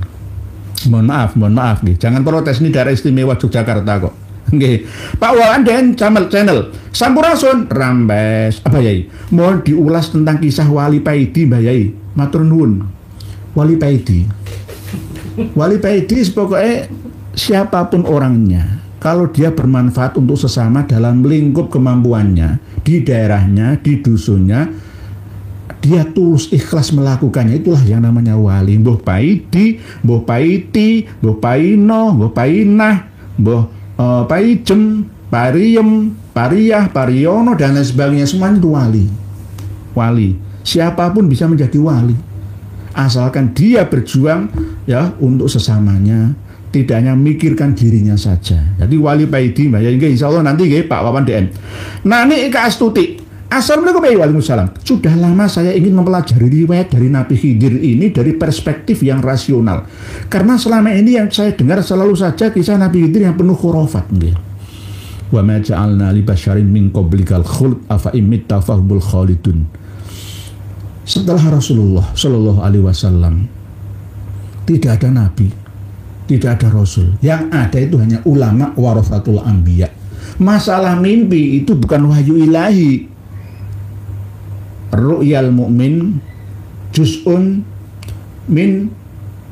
Mohon maaf nih, jangan protes, ini daerah istimewa Yogyakarta kok. Nggih. Pak Wawan Den channel Sampurasun Rambes apa Yai? Mohon diulas tentang kisah Wali Paidi Mbak Yai. Matur nuwun. Wali Paidi pokoknya siapapun orangnya, kalau dia bermanfaat untuk sesama dalam lingkup kemampuannya, di daerahnya, di dusunnya, dia tulus ikhlas melakukannya, itulah yang namanya wali. Mbuh Paidi, mbuh Paiti, mbuh Paino, mbuh Painah, mbuh Paijem, Pariem, Pariah, Pariono dan lain sebagainya, semuanya itu wali. Siapapun bisa menjadi wali, asalkan dia berjuang ya untuk sesamanya, tidak hanya mikirkan dirinya saja. Jadi wali Paidi Mbak ya, insya Allah nanti Pak Wawan DM. Nah ini Ika Astuti, Assalamualaikum Waalaikumsalam. Sudah lama saya ingin mempelajari riwayat dari Nabi Khidir ini dari perspektif yang rasional. Karena selama ini yang saya dengar selalu saja kisah Nabi Khidir yang penuh khurafat. Wa ma ja'alna li basyarin min qablikal khuld afa imitta fahumul khalidun. Setelah Rasulullah Shallallahu Alaihi Wasallam tidak ada nabi, tidak ada rasul. Yang ada itu hanya ulama warasatul anbiya. Masalah mimpi itu bukan wahyu ilahi. Ru'yal mu'min juz'un min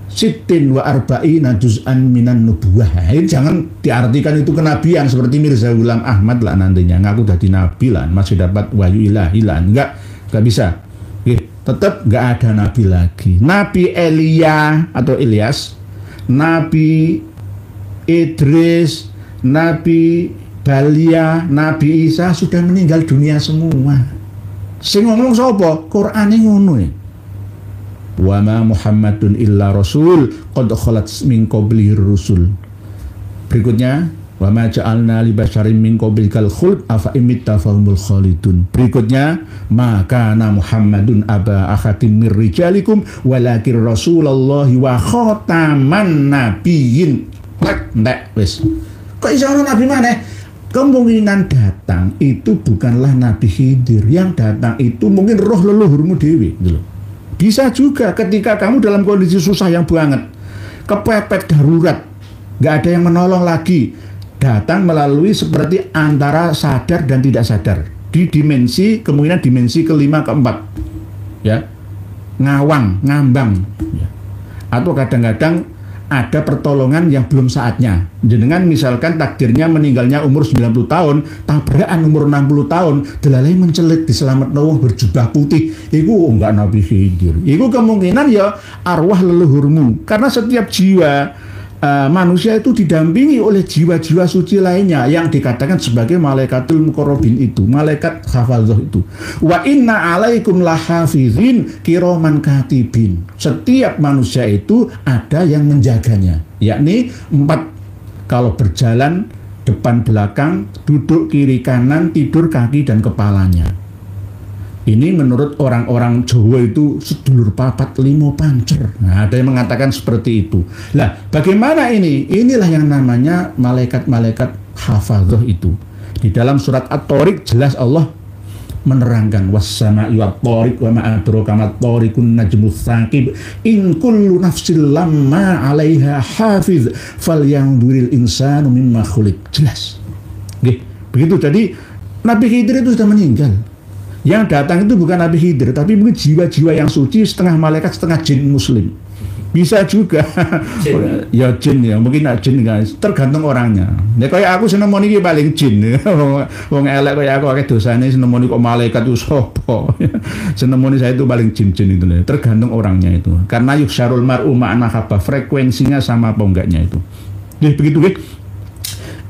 sittin wa arba'ina juz'an minan nubuwah. Jangan diartikan itu kenabian seperti Mirza Ghulam Ahmad lah nantinya ngaku jadi nabi lah, masih dapat wahyu ilahi lah. Enggak bisa. Tetap nggak ada nabi lagi. Nabi Elia atau Ilyas, Nabi Idris, Nabi Balia, Nabi Isa sudah meninggal dunia semua. Sing ngomong sapa? Qur'ane ngono ya. Wa ma Muhammadun illa rasul qad khalat min qablihi rusul. Berikutnya wa ma ja'alna li basyarin min qablikal khuld afa imitta fahumul khalidun. Berikutnya maka Muhammadun aba akhatin mir rijalikum walakin rasulullahi wa khataman nabiyyin. Ndak wis. Kok iso ono nabi maneh? Kemungkinan datang itu bukanlah Nabi Khidir, yang datang itu mungkin roh leluhurmu dewi gitu. Bisa juga ketika kamu dalam kondisi susah yang banget, kepepet darurat, nggak ada yang menolong lagi, datang melalui seperti antara sadar dan tidak sadar di dimensi, kemungkinan dimensi kelima keempat ya, ngambang ya. Atau kadang-kadang ada pertolongan yang belum saatnya. Jenengan misalkan takdirnya meninggalnya umur 90 tahun, tabrakan umur 60 tahun, delalai mencelit diselamat nawah berjubah putih. Iku enggak Nabi Khidir. Iku kemungkinan ya arwah leluhurmu. Karena setiap jiwa manusia itu didampingi oleh jiwa-jiwa suci lainnya yang dikatakan sebagai malaikatul muqarrabin itu, malaikat hafadzah itu. Wa inna alaikum lahafizin kiraman katibin. Setiap manusia itu ada yang menjaganya, yakni 4 kalau berjalan depan belakang, duduk kiri kanan, tidur kaki dan kepalanya. Ini menurut orang-orang Jawa itu sedulur papat limo pancer. Nah, ada yang mengatakan seperti itu. Lah, bagaimana ini? Inilah yang namanya malaikat-malaikat hafadzah itu. Di dalam surat At-Tariq jelas Allah menerangkan was-sama'i wat-tariq wa ma adraka mat-tariqun najmus tsaqib in kullu nafsin lamma 'alaiha hafiz falyanzuril insanu mimma khuliq. Jelas. Nggih, begitu. Jadi Nabi Khidir itu sudah meninggal. Yang datang itu bukan Nabi Khidir, tapi mungkin jiwa-jiwa yang suci, setengah malaikat, setengah jin muslim. Bisa juga. Ya jin ya, mungkin jin guys. Tergantung orangnya. Ya kayak aku seneng moni iki paling jin. Wong elek kayak aku akeh dosane seneng moni kok malaikat itu sapa. Seneng moni saya itu paling jin-jin itu. Tergantung orangnya itu. Karena yusyarul mar'u ma'ana habba, frekuensinya sama apa enggaknya itu. Jadi begitu gitu.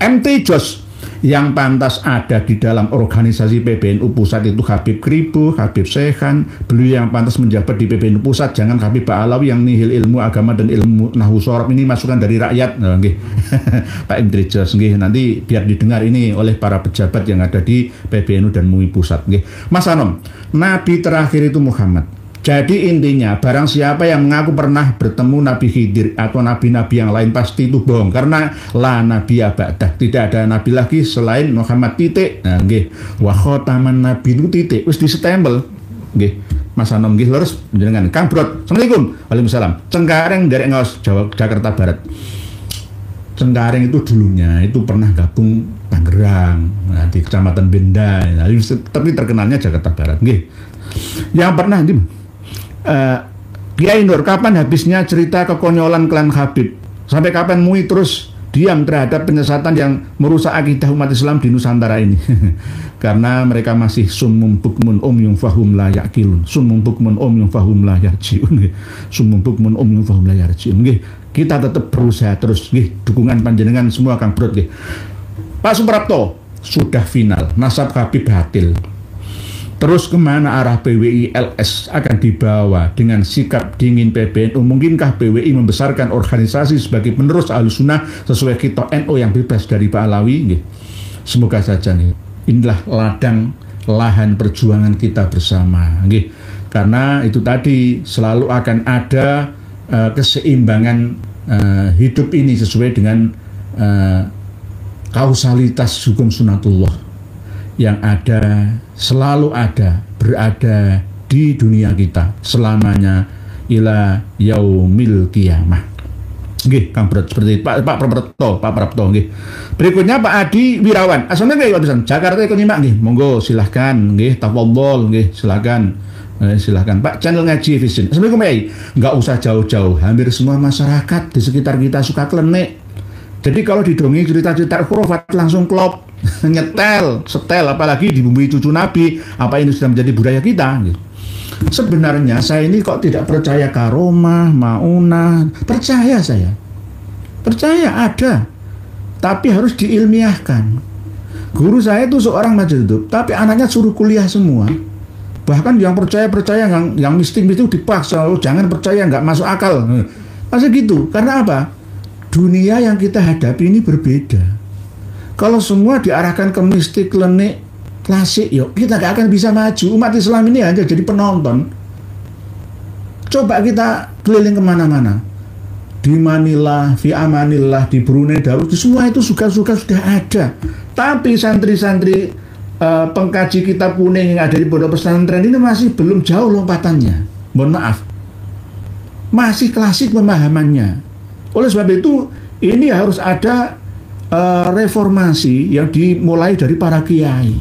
MT Jos yang pantas ada di dalam organisasi PBNU Pusat itu Habib Kribo, Habib Sekhan. Beliau yang pantas menjabat di PBNU Pusat, jangan Habib Ba'alawi yang nihil ilmu agama dan ilmu nahwu sorob. Ini masukan dari rakyat. Nah, Pak MT Jos, nanti biar didengar ini oleh para pejabat yang ada di PBNU dan MUI Pusat. Mas Anom, Nabi terakhir itu Muhammad. Jadi intinya, barang siapa yang mengaku pernah bertemu Nabi Khidir atau nabi-nabi yang lain pasti itu bohong. Karena la nabi ba'dah, tidak ada nabi lagi selain Muhammad titik. Nah, wa khotaman nabi itu titik, wis disestempel. Mas Anom lurus jenengan. Kang Brot, Assalamualaikum. Waalaikumsalam. Cengkareng dari Ngaos, Jakarta Barat. Cengkareng itu dulunya itu pernah gabung Tangerang, di Kecamatan Benda. Nah, tapi terkenalnya Jakarta Barat. Yang pernah Kiai Nur, kapan habisnya cerita kekonyolan klan Habib? Sampai kapan MUI terus diam terhadap penyesatan yang merusak akidah umat Islam di Nusantara ini? Karena mereka masih summum bukmun umyum fahum la yaqilun, summum bukmun umyum fahum la yarjiun, summum bukmun umyum fahum la yarjiun. Kita tetap berusaha terus, dukungan panjenengan semua Kang Brot. Pak Suprapto, sudah final, nasab Habib batil. Terus kemana arah PWI LS akan dibawa dengan sikap dingin PBNU? Mungkinkah PWI membesarkan organisasi sebagai penerus Ahlussunnah sesuai kitab NU yang bebas dari Pak Alawi? Semoga saja inilah ladang lahan perjuangan kita bersama. Karena itu tadi selalu akan ada keseimbangan hidup ini sesuai dengan kausalitas hukum sunatullah yang ada, selalu ada, berada di dunia kita selamanya ila yaumil qiyamah. Kang Brot, seperti Pak Prapto. Berikutnya Pak Adi Wirawan. Assalamualaikum Jakarta ikut nyimak monggo silahkan tafadhol silahkan. Silahkan Pak, channel Ngaji Vision. Assalamualaikum nggak usah jauh-jauh, hampir semua masyarakat di sekitar kita suka klenik. Jadi kalau didongeng cerita-cerita khurafat langsung klop, setel, apalagi dibumbui cucu Nabi, apa ini sudah menjadi budaya kita? Sebenarnya saya ini kok tidak percaya karomah, maunah, percaya saya. Percaya ada, tapi harus diilmiahkan. Guru saya itu seorang majdub, tapi anaknya suruh kuliah semua. Bahkan yang percaya yang mistik itu dipaksa, jangan percaya, nggak masuk akal. Masa gitu? Karena apa? Dunia yang kita hadapi ini berbeda. Kalau semua diarahkan ke mistik, klenik, klasik, yuk kita gak akan bisa maju. Umat Islam ini hanya jadi penonton. Coba kita keliling kemana-mana. Di Manila, di Amanillah, di Brunei Darus, semua itu sudah ada. Tapi santri-santri pengkaji kitab kuning yang ada di pondok pesantren ini masih belum jauh lompatannya. Mohon maaf. Masih klasik pemahamannya. Oleh sebab itu, ini harus ada reformasi yang dimulai dari para kiai.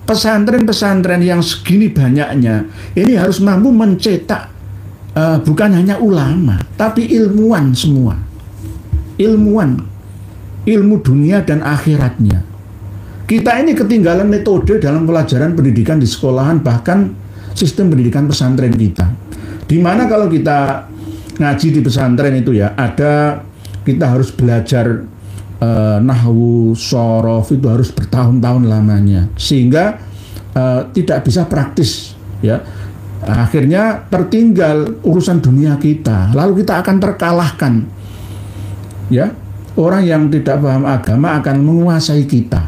Pesantren-pesantren yang segini banyaknya, ini harus mampu mencetak bukan hanya ulama, tapi ilmuwan semua. Ilmu dunia dan akhiratnya. Kita ini ketinggalan metode dalam pelajaran pendidikan di sekolahan, bahkan sistem pendidikan pesantren kita. Dimana kalau kita ngaji di pesantren itu ya, kita harus belajar nahwu, sorof, itu harus bertahun-tahun lamanya, sehingga tidak bisa praktis ya. Akhirnya tertinggal urusan dunia kita, lalu kita akan terkalahkan ya. Orang yang tidak paham agama akan menguasai kita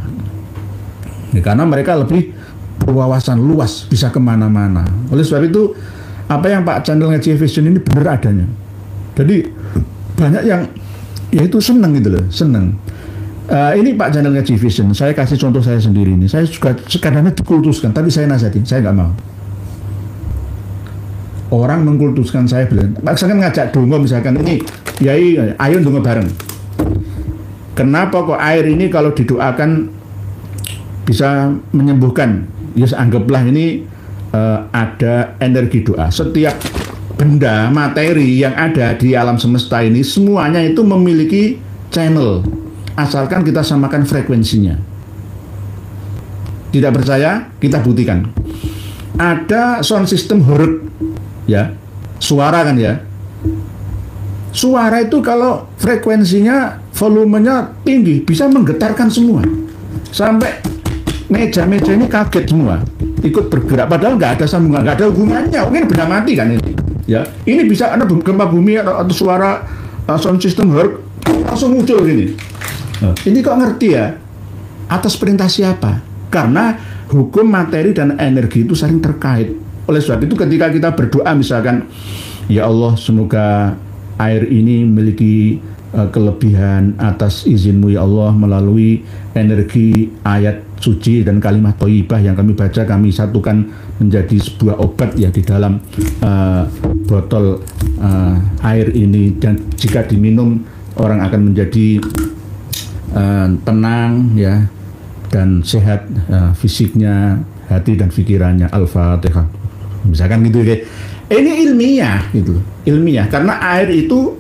ya, karena mereka lebih berwawasan luas, bisa kemana-mana. Oleh sebab itu, apa yang Pak channel Ngaji Vision ini benar adanya. Jadi banyak yang yaitu senang gitu loh, senang. Ini Pak channel Ngaji Vision, saya kasih contoh saya sendiri ini. Saya juga kadang-kadang dikultuskan, tapi saya nasihatin, saya nggak mau. Orang mengkultuskan saya bilang, misalkan ngajak dongo misalkan ini, yai, ayo dongo bareng. Kenapa kok air ini kalau didoakan bisa menyembuhkan? Ya anggaplah ini ada energi doa. Setiap benda materi yang ada di alam semesta ini semuanya itu memiliki channel, asalkan kita samakan frekuensinya. Tidak percaya? Kita buktikan. Ada sound system hertz, ya, suara kan ya. Suara itu kalau frekuensinya, volumenya tinggi, bisa menggetarkan semua. Sampai meja-meja ini kaget semua, ikut bergerak. Padahal nggak ada sambungan, nggak ada hubungannya. Mungkin benda mati kan ini. Ya, ini bisa ada gempa bumi atau suara sound system hertz langsung muncul gini. Ini kok ngerti ya? Atas perintah siapa? Karena hukum materi dan energi itu saling terkait. Oleh sebab itu ketika kita berdoa misalkan, ya Allah semoga air ini memiliki kelebihan atas izin-Mu ya Allah melalui energi ayat suci dan kalimat thayyibah yang kami baca, kami satukan menjadi sebuah obat ya di dalam botol air ini, dan jika diminum orang akan menjadi tenang ya dan sehat fisiknya, hati dan pikirannya. Al-Fatihah. Misalkan gitu ya. Ini ilmiah gitu. Ilmiah karena air itu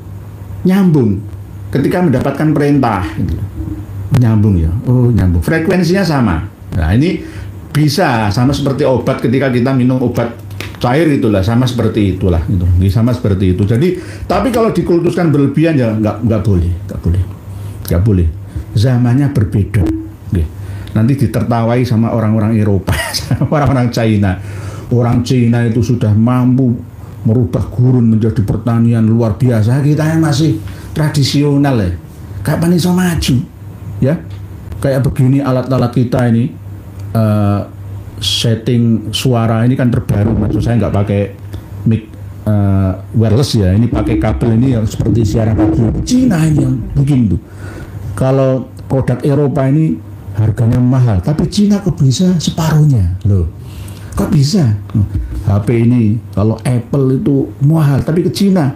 nyambung ketika mendapatkan perintah gitu. Nyambung ya. Oh, nyambung. Frekuensinya sama. Nah, ini bisa sama seperti obat ketika kita minum obat cair itulah, sama seperti itulah gitu. Ini sama seperti itu. Jadi, tapi kalau dikultuskan berlebihan ya nggak boleh. Zamannya berbeda. Nanti ditertawai sama orang-orang Eropa, sama orang-orang China. Orang China itu sudah mampu merubah gurun menjadi pertanian luar biasa. Kita yang masih tradisional ya. Kapan bisa maju? Ya, kayak begini alat-alat kita ini, setting suara ini kan terbaru. Maksud saya nggak pakai mic wireless ya. Ini pakai kabel ini yang seperti siaran radio. Cina ini yang begini tuh. Kalau produk Eropa ini harganya mahal, tapi Cina kok bisa separuhnya loh. Kok bisa? HP ini kalau Apple itu mahal, tapi ke Cina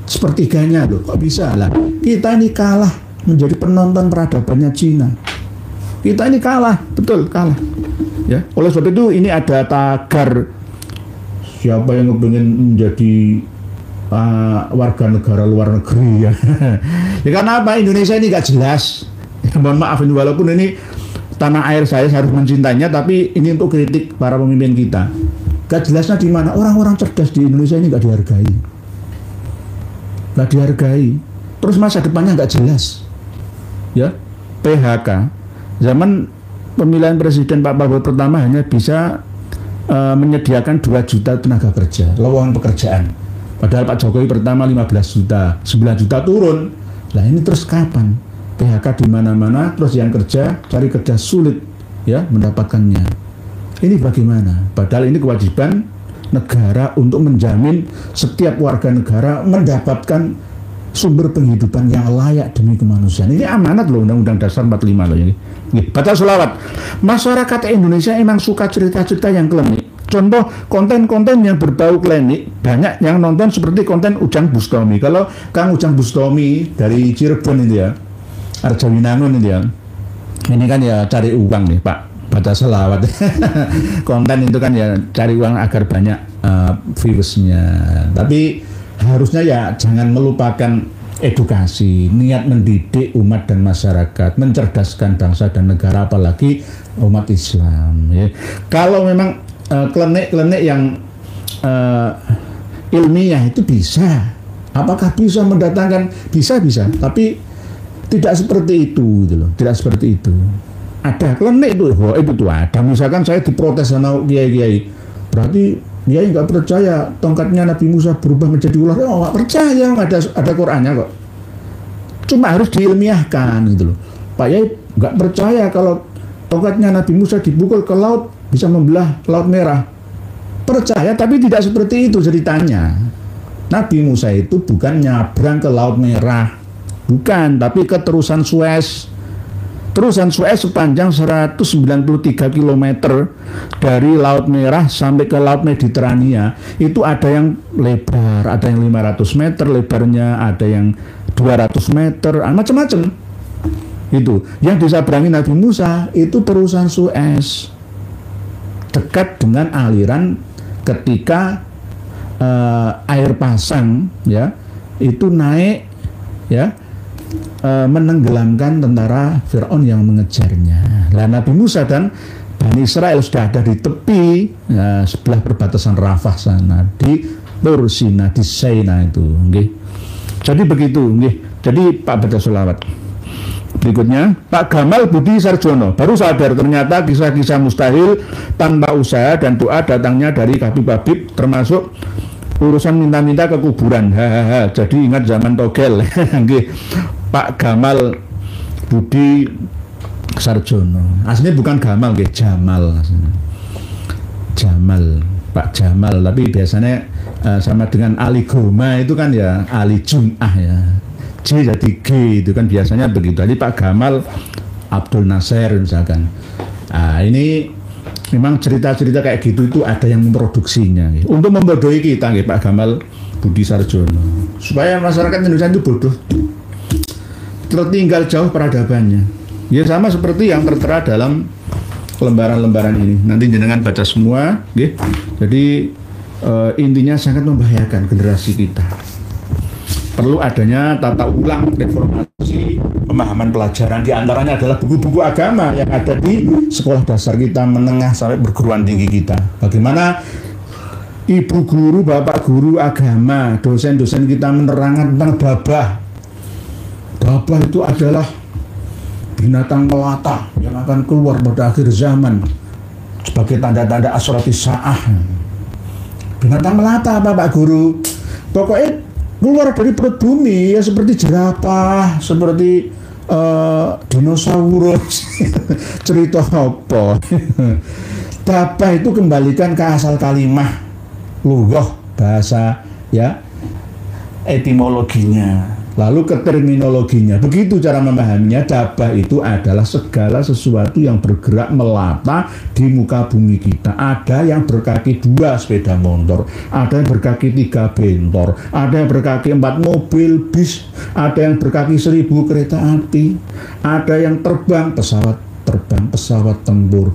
sepertiganya loh. Kok bisa lah? Kita ini kalah menjadi penonton peradabannya Cina. Kita ini kalah, betul kalah. Ya, oleh sebab itu ini ada tagar siapa yang ingin menjadi warga negara luar negeri ya. Ya karena apa? Indonesia ini nggak jelas. Ya, mohon maaf ini walaupun ini tanah air saya harus mencintainya, tapi ini untuk kritik para pemimpin kita. Gak jelasnya di mana orang-orang cerdas di Indonesia ini gak dihargai. Terus masa depannya gak jelas. Ya, PHK. Zaman pemilihan presiden Pak Prabowo pertama hanya bisa menyediakan 2 juta tenaga kerja, lowongan pekerjaan. Padahal Pak Jokowi pertama 15 juta, 9 juta turun. Lah ini terus kapan? PHK di mana-mana, terus yang kerja cari kerja sulit ya mendapatkannya. Ini bagaimana? Padahal ini kewajiban negara untuk menjamin setiap warga negara mendapatkan sumber penghidupan yang layak demi kemanusiaan. Ini amanat loh, Undang-Undang Dasar 45 loh ini. Baca selawat. Masyarakat Indonesia emang suka cerita-cerita yang klinik. Contoh konten-konten yang berbau klinik banyak yang nonton seperti konten Ujang Bustami. Kalau Kang Ujang Bustami dari Cirebon ini ya, Arjawinangun ini ya. Ini kan ya cari uang nih Pak, baca selawat. Konten itu kan ya cari uang agar banyak viewersnya. Tapi harusnya ya jangan melupakan edukasi, niat mendidik umat dan masyarakat, mencerdaskan bangsa dan negara, apalagi umat Islam. Ya. Kalau memang klinik-klinik yang ilmiah itu bisa. Apakah bisa mendatangkan? Bisa. Tapi tidak seperti itu, gitu loh. Tidak seperti itu. Ada klinik itu, itu tuh ada. Misalkan saya diprotes sama kiai-kiai, berarti kiai nggak percaya tongkatnya Nabi Musa berubah menjadi ular. Oh, nggak percaya, nggak ada Qurannya kok. Cuma harus diilmiahkan, gitu loh. Pak Yai nggak percaya kalau tongkatnya Nabi Musa dipukul ke laut bisa membelah Laut Merah. Percaya, tapi tidak seperti itu ceritanya. Nabi Musa itu bukan nyabrang ke Laut Merah. Bukan, tapi ke terusan Suez. Terusan Suez sepanjang 193 km dari Laut Merah sampai ke Laut Mediterania. Itu ada yang lebar, ada yang 500 meter lebarnya, ada yang 200 meter, macam-macam. Itu yang diseberangi Nabi Musa itu terusan Suez, dekat dengan aliran ketika air pasang ya itu naik ya menenggelamkan tentara Fir'aun yang mengejarnya. Nah, Nabi Musa dan Bani Israel sudah ada di tepi sebelah perbatasan Rafah sana di Tur Sina, di Saina itu. Okay. Jadi begitu. Okay. Jadi Pak baca sholawat. Berikutnya Pak Gamal Budi Sarjono baru sadar ternyata kisah-kisah mustahil tanpa usaha dan doa datangnya dari Habib-habib, termasuk urusan minta-minta ke kuburan. Jadi ingat zaman togel. Pak Gamal Budi Sarjono aslinya bukan Gamal, Jamal aslinya. Jamal, Pak Jamal, tapi biasanya sama dengan Ali Goma itu kan ya Ali Jum'ah ya, J jadi G itu kan biasanya begitu. Jadi Pak Gamal Abdul Nasir misalkan. Ini memang cerita-cerita kayak gitu itu ada yang memproduksinya gitu, untuk membodohi kita gitu, Pak Gamal Budi Sarjono, supaya masyarakat Indonesia itu bodoh, tertinggal jauh peradabannya. Ya sama seperti yang tertera dalam lembaran-lembaran ini. Nanti jenengan baca semua, gitu. Jadi intinya sangat membahayakan generasi kita. Perlu adanya tata ulang, reformasi, pemahaman pelajaran. Di antaranya adalah buku-buku agama yang ada di sekolah dasar kita, menengah sampai perguruan tinggi kita. Bagaimana ibu guru, bapak guru agama, dosen-dosen kita menerangkan tentang babah. Babah itu adalah binatang melata yang akan keluar pada akhir zaman sebagai tanda-tanda asratis sa'ah. Binatang melata apa Pak Guru? Pokoknya keluar dari perut bumi ya seperti jerapah, seperti dinosaurus. Cerita apa? Babah itu kembalikan ke asal kalimah, lughah, bahasa ya, etimologinya, lalu ke terminologinya. Begitu cara memahaminya. Dabah itu adalah segala sesuatu yang bergerak melata di muka bumi kita. Ada yang berkaki 2 sepeda motor, ada yang berkaki 3 bentor, ada yang berkaki 4 mobil bis, ada yang berkaki 1000 kereta api, ada yang terbang, pesawat tempur,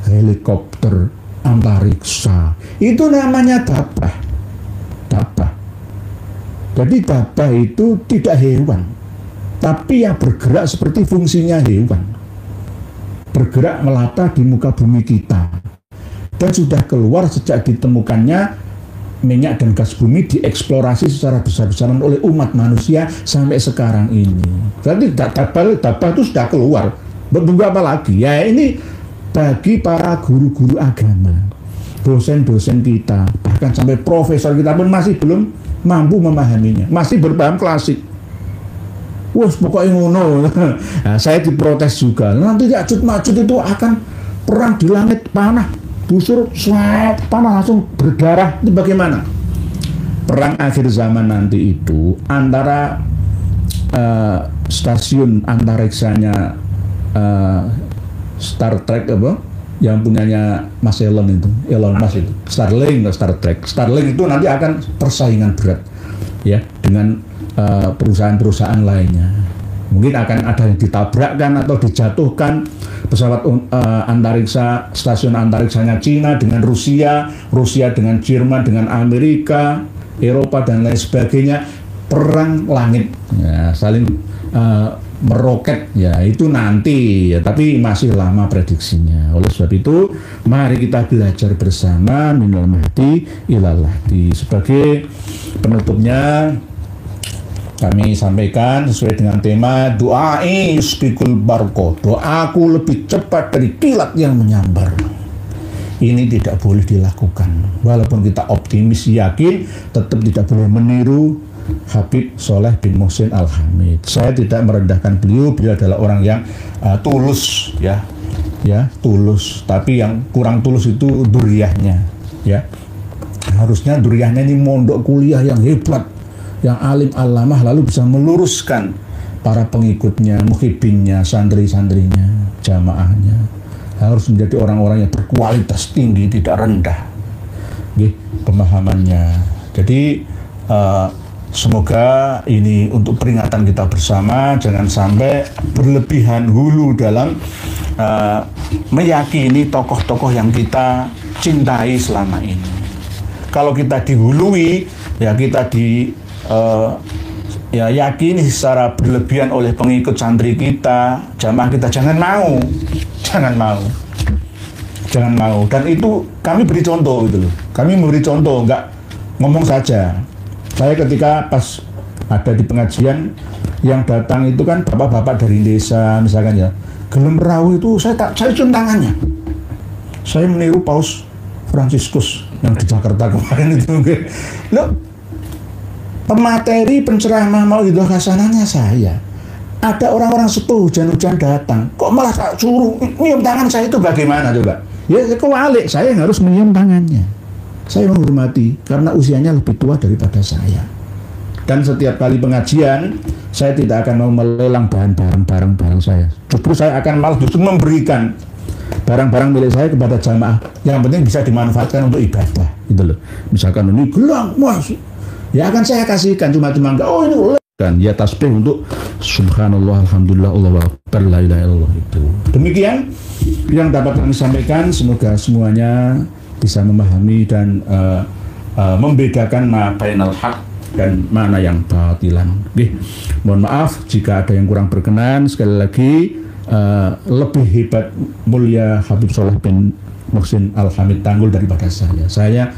helikopter, antariksa. Itu namanya dabah. Dabah. Jadi dabah itu tidak hewan, tapi yang bergerak seperti fungsinya hewan, bergerak melata di muka bumi kita, dan sudah keluar sejak ditemukannya minyak dan gas bumi, dieksplorasi secara besar-besaran oleh umat manusia sampai sekarang ini. Berarti dabah itu sudah keluar. Menunggu apa lagi? Ya ini bagi para guru-guru agama, dosen-dosen kita, bahkan sampai profesor kita pun masih belum mampu memahaminya, masih berpaham klasik. Wah, pokoknya ngono. Nah, saya diprotes juga. Nanti Ya'juj Ma'juj itu akan perang di langit, panah, busur, panah langsung berdarah. Itu bagaimana? Perang akhir zaman nanti itu antara stasiun antariksanya Star Trek apa? Yang punyanya Mas Elon Musk itu, Starlink atau Star Trek. Starlink itu nanti akan persaingan berat ya dengan perusahaan-perusahaan lainnya. Mungkin akan ada yang ditabrakkan atau dijatuhkan pesawat antariksa, stasiun antariksanya Cina dengan Rusia dengan Jerman, dengan Amerika, Eropa dan lain sebagainya. Perang langit ya, saling meroket ya, itu nanti ya, tapi masih lama prediksinya. Oleh sebab itu mari kita belajar bersama minal mahdi ilal lahdi. Sebagai penutupnya kami sampaikan sesuai dengan tema doai yusbikul barko, doaku lebih cepat dari kilat yang menyambar. Ini tidak boleh dilakukan, walaupun kita optimis yakin, tetap tidak boleh meniru Habib Soleh bin Muhsin Al-Hamid. Saya tidak merendahkan beliau adalah orang yang tulus ya, tulus. Tapi yang kurang tulus itu duriyahnya ya. Harusnya duriyahnya ini mondok kuliah yang hebat, yang alim alamah, lalu bisa meluruskan para pengikutnya, muhibinnya, santri-santrinya, jamaahnya. Harus menjadi orang-orang yang berkualitas tinggi, tidak rendah pemahamannya. Jadi semoga ini untuk peringatan kita bersama, jangan sampai berlebihan hulu dalam meyakini tokoh-tokoh yang kita cintai selama ini. kalau kita dihului, ya kita ya yakini secara berlebihan oleh pengikut santri kita, jamaah kita, jangan mau. Dan itu kami beri contoh gitu loh. Kami memberi contoh, nggak ngomong saja. Saya ketika pas ada di pengajian, yang datang itu kan bapak-bapak dari desa misalkan ya, gelem rawuh itu saya cium tangannya. Saya meniru Paus Fransiskus yang di Jakarta kemarin itu mungkin. Loh, pemateri penceramah mau itu hasanahnya saya. Ada orang-orang sepuh hujan-hujan datang, kok malah tak suruh nyium tangan saya, itu bagaimana coba? Ya kewalik, saya yang harus menyium tangannya. Saya menghormati karena usianya lebih tua daripada saya. Dan setiap kali pengajian, saya tidak akan mau melelang barang-barang saya. Justru saya akan malah justru memberikan barang-barang milik saya kepada jamaah. Yang penting bisa dimanfaatkan untuk ibadah, gitu loh. Misalkan ini gelang, ya akan saya kasihkan, cuma-cuma enggak, oh ini boleh. Dan ya tasbih untuk subhanallah, alhamdulillah, Allahu akbar, la ilaha illallah itu. Demikian yang dapat kami sampaikan, semoga semuanya bisa memahami dan membedakan ma bainal haq dan mana yang batilan. Oke, mohon maaf jika ada yang kurang berkenan. Sekali lagi lebih hebat mulia Habib Soleh bin Muhsin Al-Hamid Tanggul daripada saya. Saya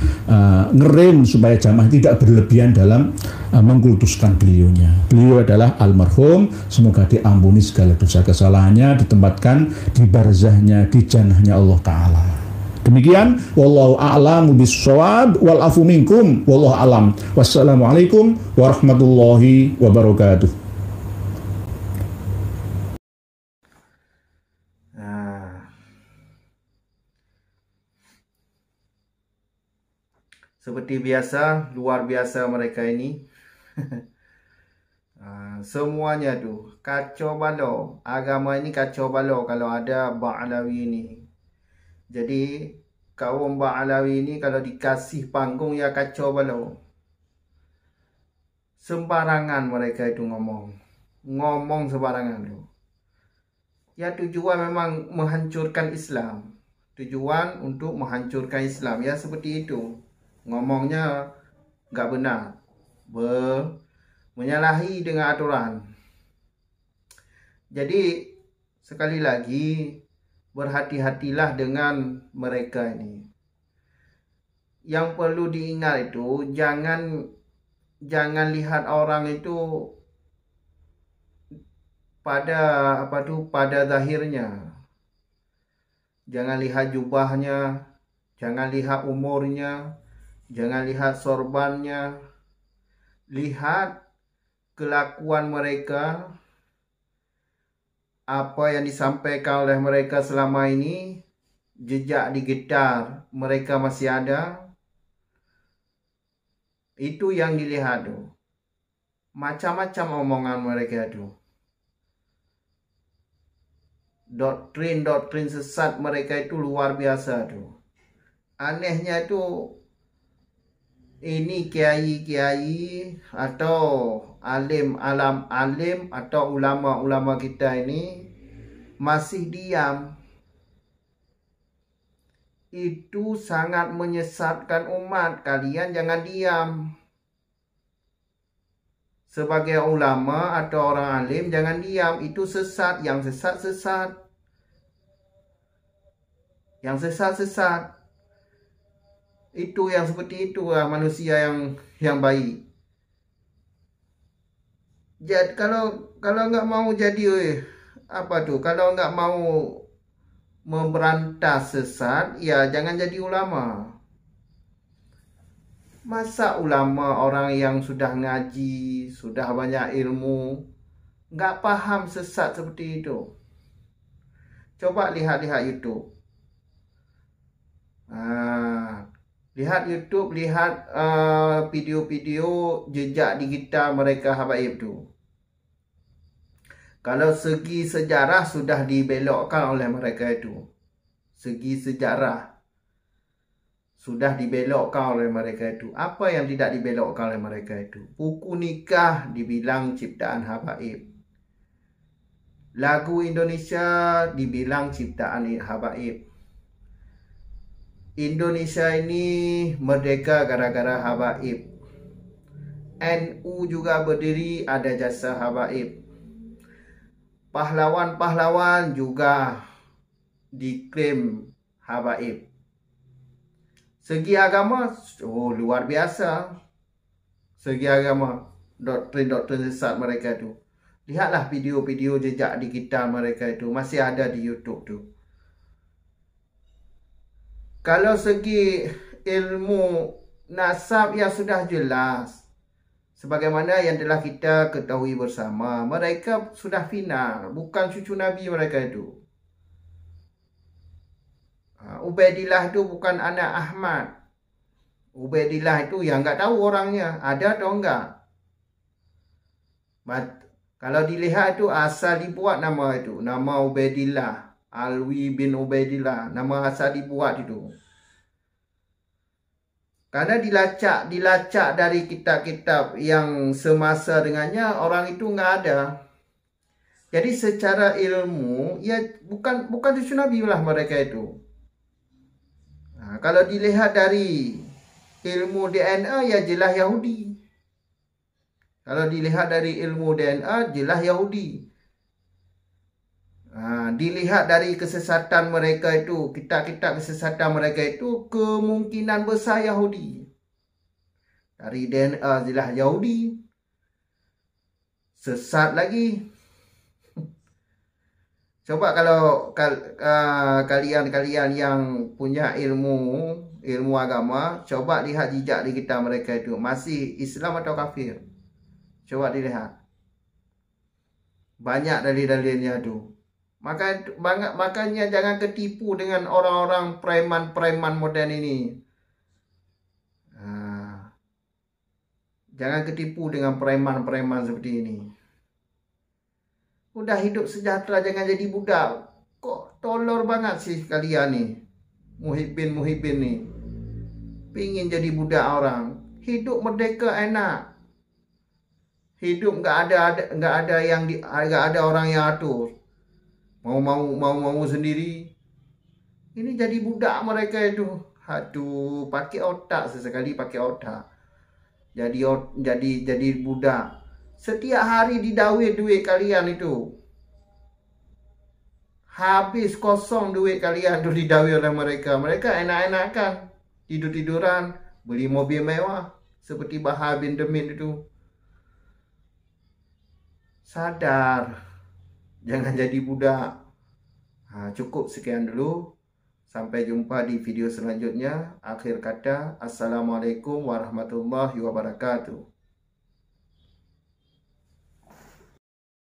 ngerem supaya jamaah tidak berlebihan dalam mengkultuskan beliaunya. Beliau adalah almarhum, semoga diampuni segala dosa kesalahannya, ditempatkan di barzahnya, di jannahnya Allah Ta'ala. Demikian, wallahu a'lamu bis-shawab wal afu minkum, wallahu a'lam. Wassalamualaikum warahmatullahi wabarakatuh. Seperti biasa, luar biasa mereka ini. Semuanya tuh kacau balau. Agama ini kacau balau kalau ada Ba'alawi ini. Jadi kaum Ba'alawi ini kalau dikasih panggung ya kacau balau. Sembarangan mereka itu ngomong sembarangan tuh. Ya tujuan memang menghancurkan Islam. Tujuan untuk menghancurkan Islam, ya seperti itu. Ngomongnya nggak benar, menyalahi dengan aturan. Jadi sekali lagi berhati-hatilah dengan mereka ini. Yang perlu diingat itu jangan lihat orang itu pada zahirnya. Jangan lihat jubahnya, jangan lihat umurnya, jangan lihat sorbannya, lihat kelakuan mereka, apa yang disampaikan oleh mereka selama ini, jejak digital mereka masih ada. Itu yang dilihat tuh. Macam-macam omongan mereka tuh. Doktrin sesat mereka itu luar biasa tuh. Anehnya tuh, ini kiai-kiai atau alim atau ulama-ulama kita ini masih diam. Itu sangat menyesatkan umat. Kalian jangan diam. Sebagai ulama atau orang alim jangan diam. Itu sesat. Yang sesat. Itu yang seperti itu manusia yang baik. Jadi kalau nggak mau jadi kalau nggak mau memberantas sesat, ya jangan jadi ulama. Masa ulama orang yang sudah ngaji, sudah banyak ilmu, nggak paham sesat seperti itu? Coba lihat YouTube. Lihat YouTube, lihat video-video jejak digital mereka habaib tu. Kalau segi sejarah sudah dibelokkan oleh mereka itu. Segi sejarah sudah dibelokkan oleh mereka itu. Apa yang tidak dibelokkan oleh mereka itu? Buku nikah dibilang ciptaan habaib. Lagu Indonesia dibilang ciptaan habaib. Indonesia ini merdeka gara-gara habaib. NU juga berdiri ada jasa habaib. Pahlawan-pahlawan juga diklaim habaib. Segi agama, luar biasa. Segi agama, doktrin-doktrin sesat mereka tu. Lihatlah video-video jejak digital mereka itu, masih ada di YouTube tu. Kalau segi ilmu nasab ya sudah jelas. Sebagaimana yang telah kita ketahui bersama, mereka sudah final, bukan cucu Nabi mereka itu. Ubaidillah itu bukan anak Ahmad. Ubaidillah itu yang enggak tahu orangnya, ada atau enggak. Kalau dilihat itu asal dibuat nama itu, nama Ubaidillah, Alwi bin Ubaidillah, nama asal dibuat itu. Karena dilacak dari kitab-kitab yang semasa dengannya, orang itu enggak ada. Jadi secara ilmu, ya bukan cucu Nabi lah mereka itu. Kalau dilihat dari ilmu DNA, ya jelas Yahudi. Kalau dilihat dari ilmu DNA, jelas Yahudi. Dilihat dari kesesatan mereka itu, kitab-kitab kesesatan mereka itu, kemungkinan besar Yahudi. Dari DNA jelas Yahudi. Sesat lagi. Coba kalau kalian yang punya ilmu agama, coba lihat jejak di kitab mereka itu, masih Islam atau kafir. Coba dilihat. Banyak dalil-dalilnya tu. Makanya jangan ketipu dengan orang-orang preman-preman moden ini. Jangan ketipu dengan preman-preman seperti ini. Udah hidup sejahtera, jangan jadi budak. Kok tolor banget sih kalian nih, muhibin nih. Pingin jadi budak orang. Hidup merdeka enak. Hidup nggak ada orang yang atur. Mau sendiri. Ini jadi budak mereka itu. Aduh, pakai otak sesekali, pakai otak. Jadi budak. Setiap hari didawai duit kalian itu. Habis kosong duit kalian tu didawai oleh mereka. Mereka enak-enakan. Tidur-tiduran. Beli mobil mewah. Seperti Bahar bin Demin itu. Sadar. Jangan jadi budak. Cukup sekian dulu. Sampai jumpa di video selanjutnya. Akhir kata, Assalamualaikum warahmatullahi wabarakatuh.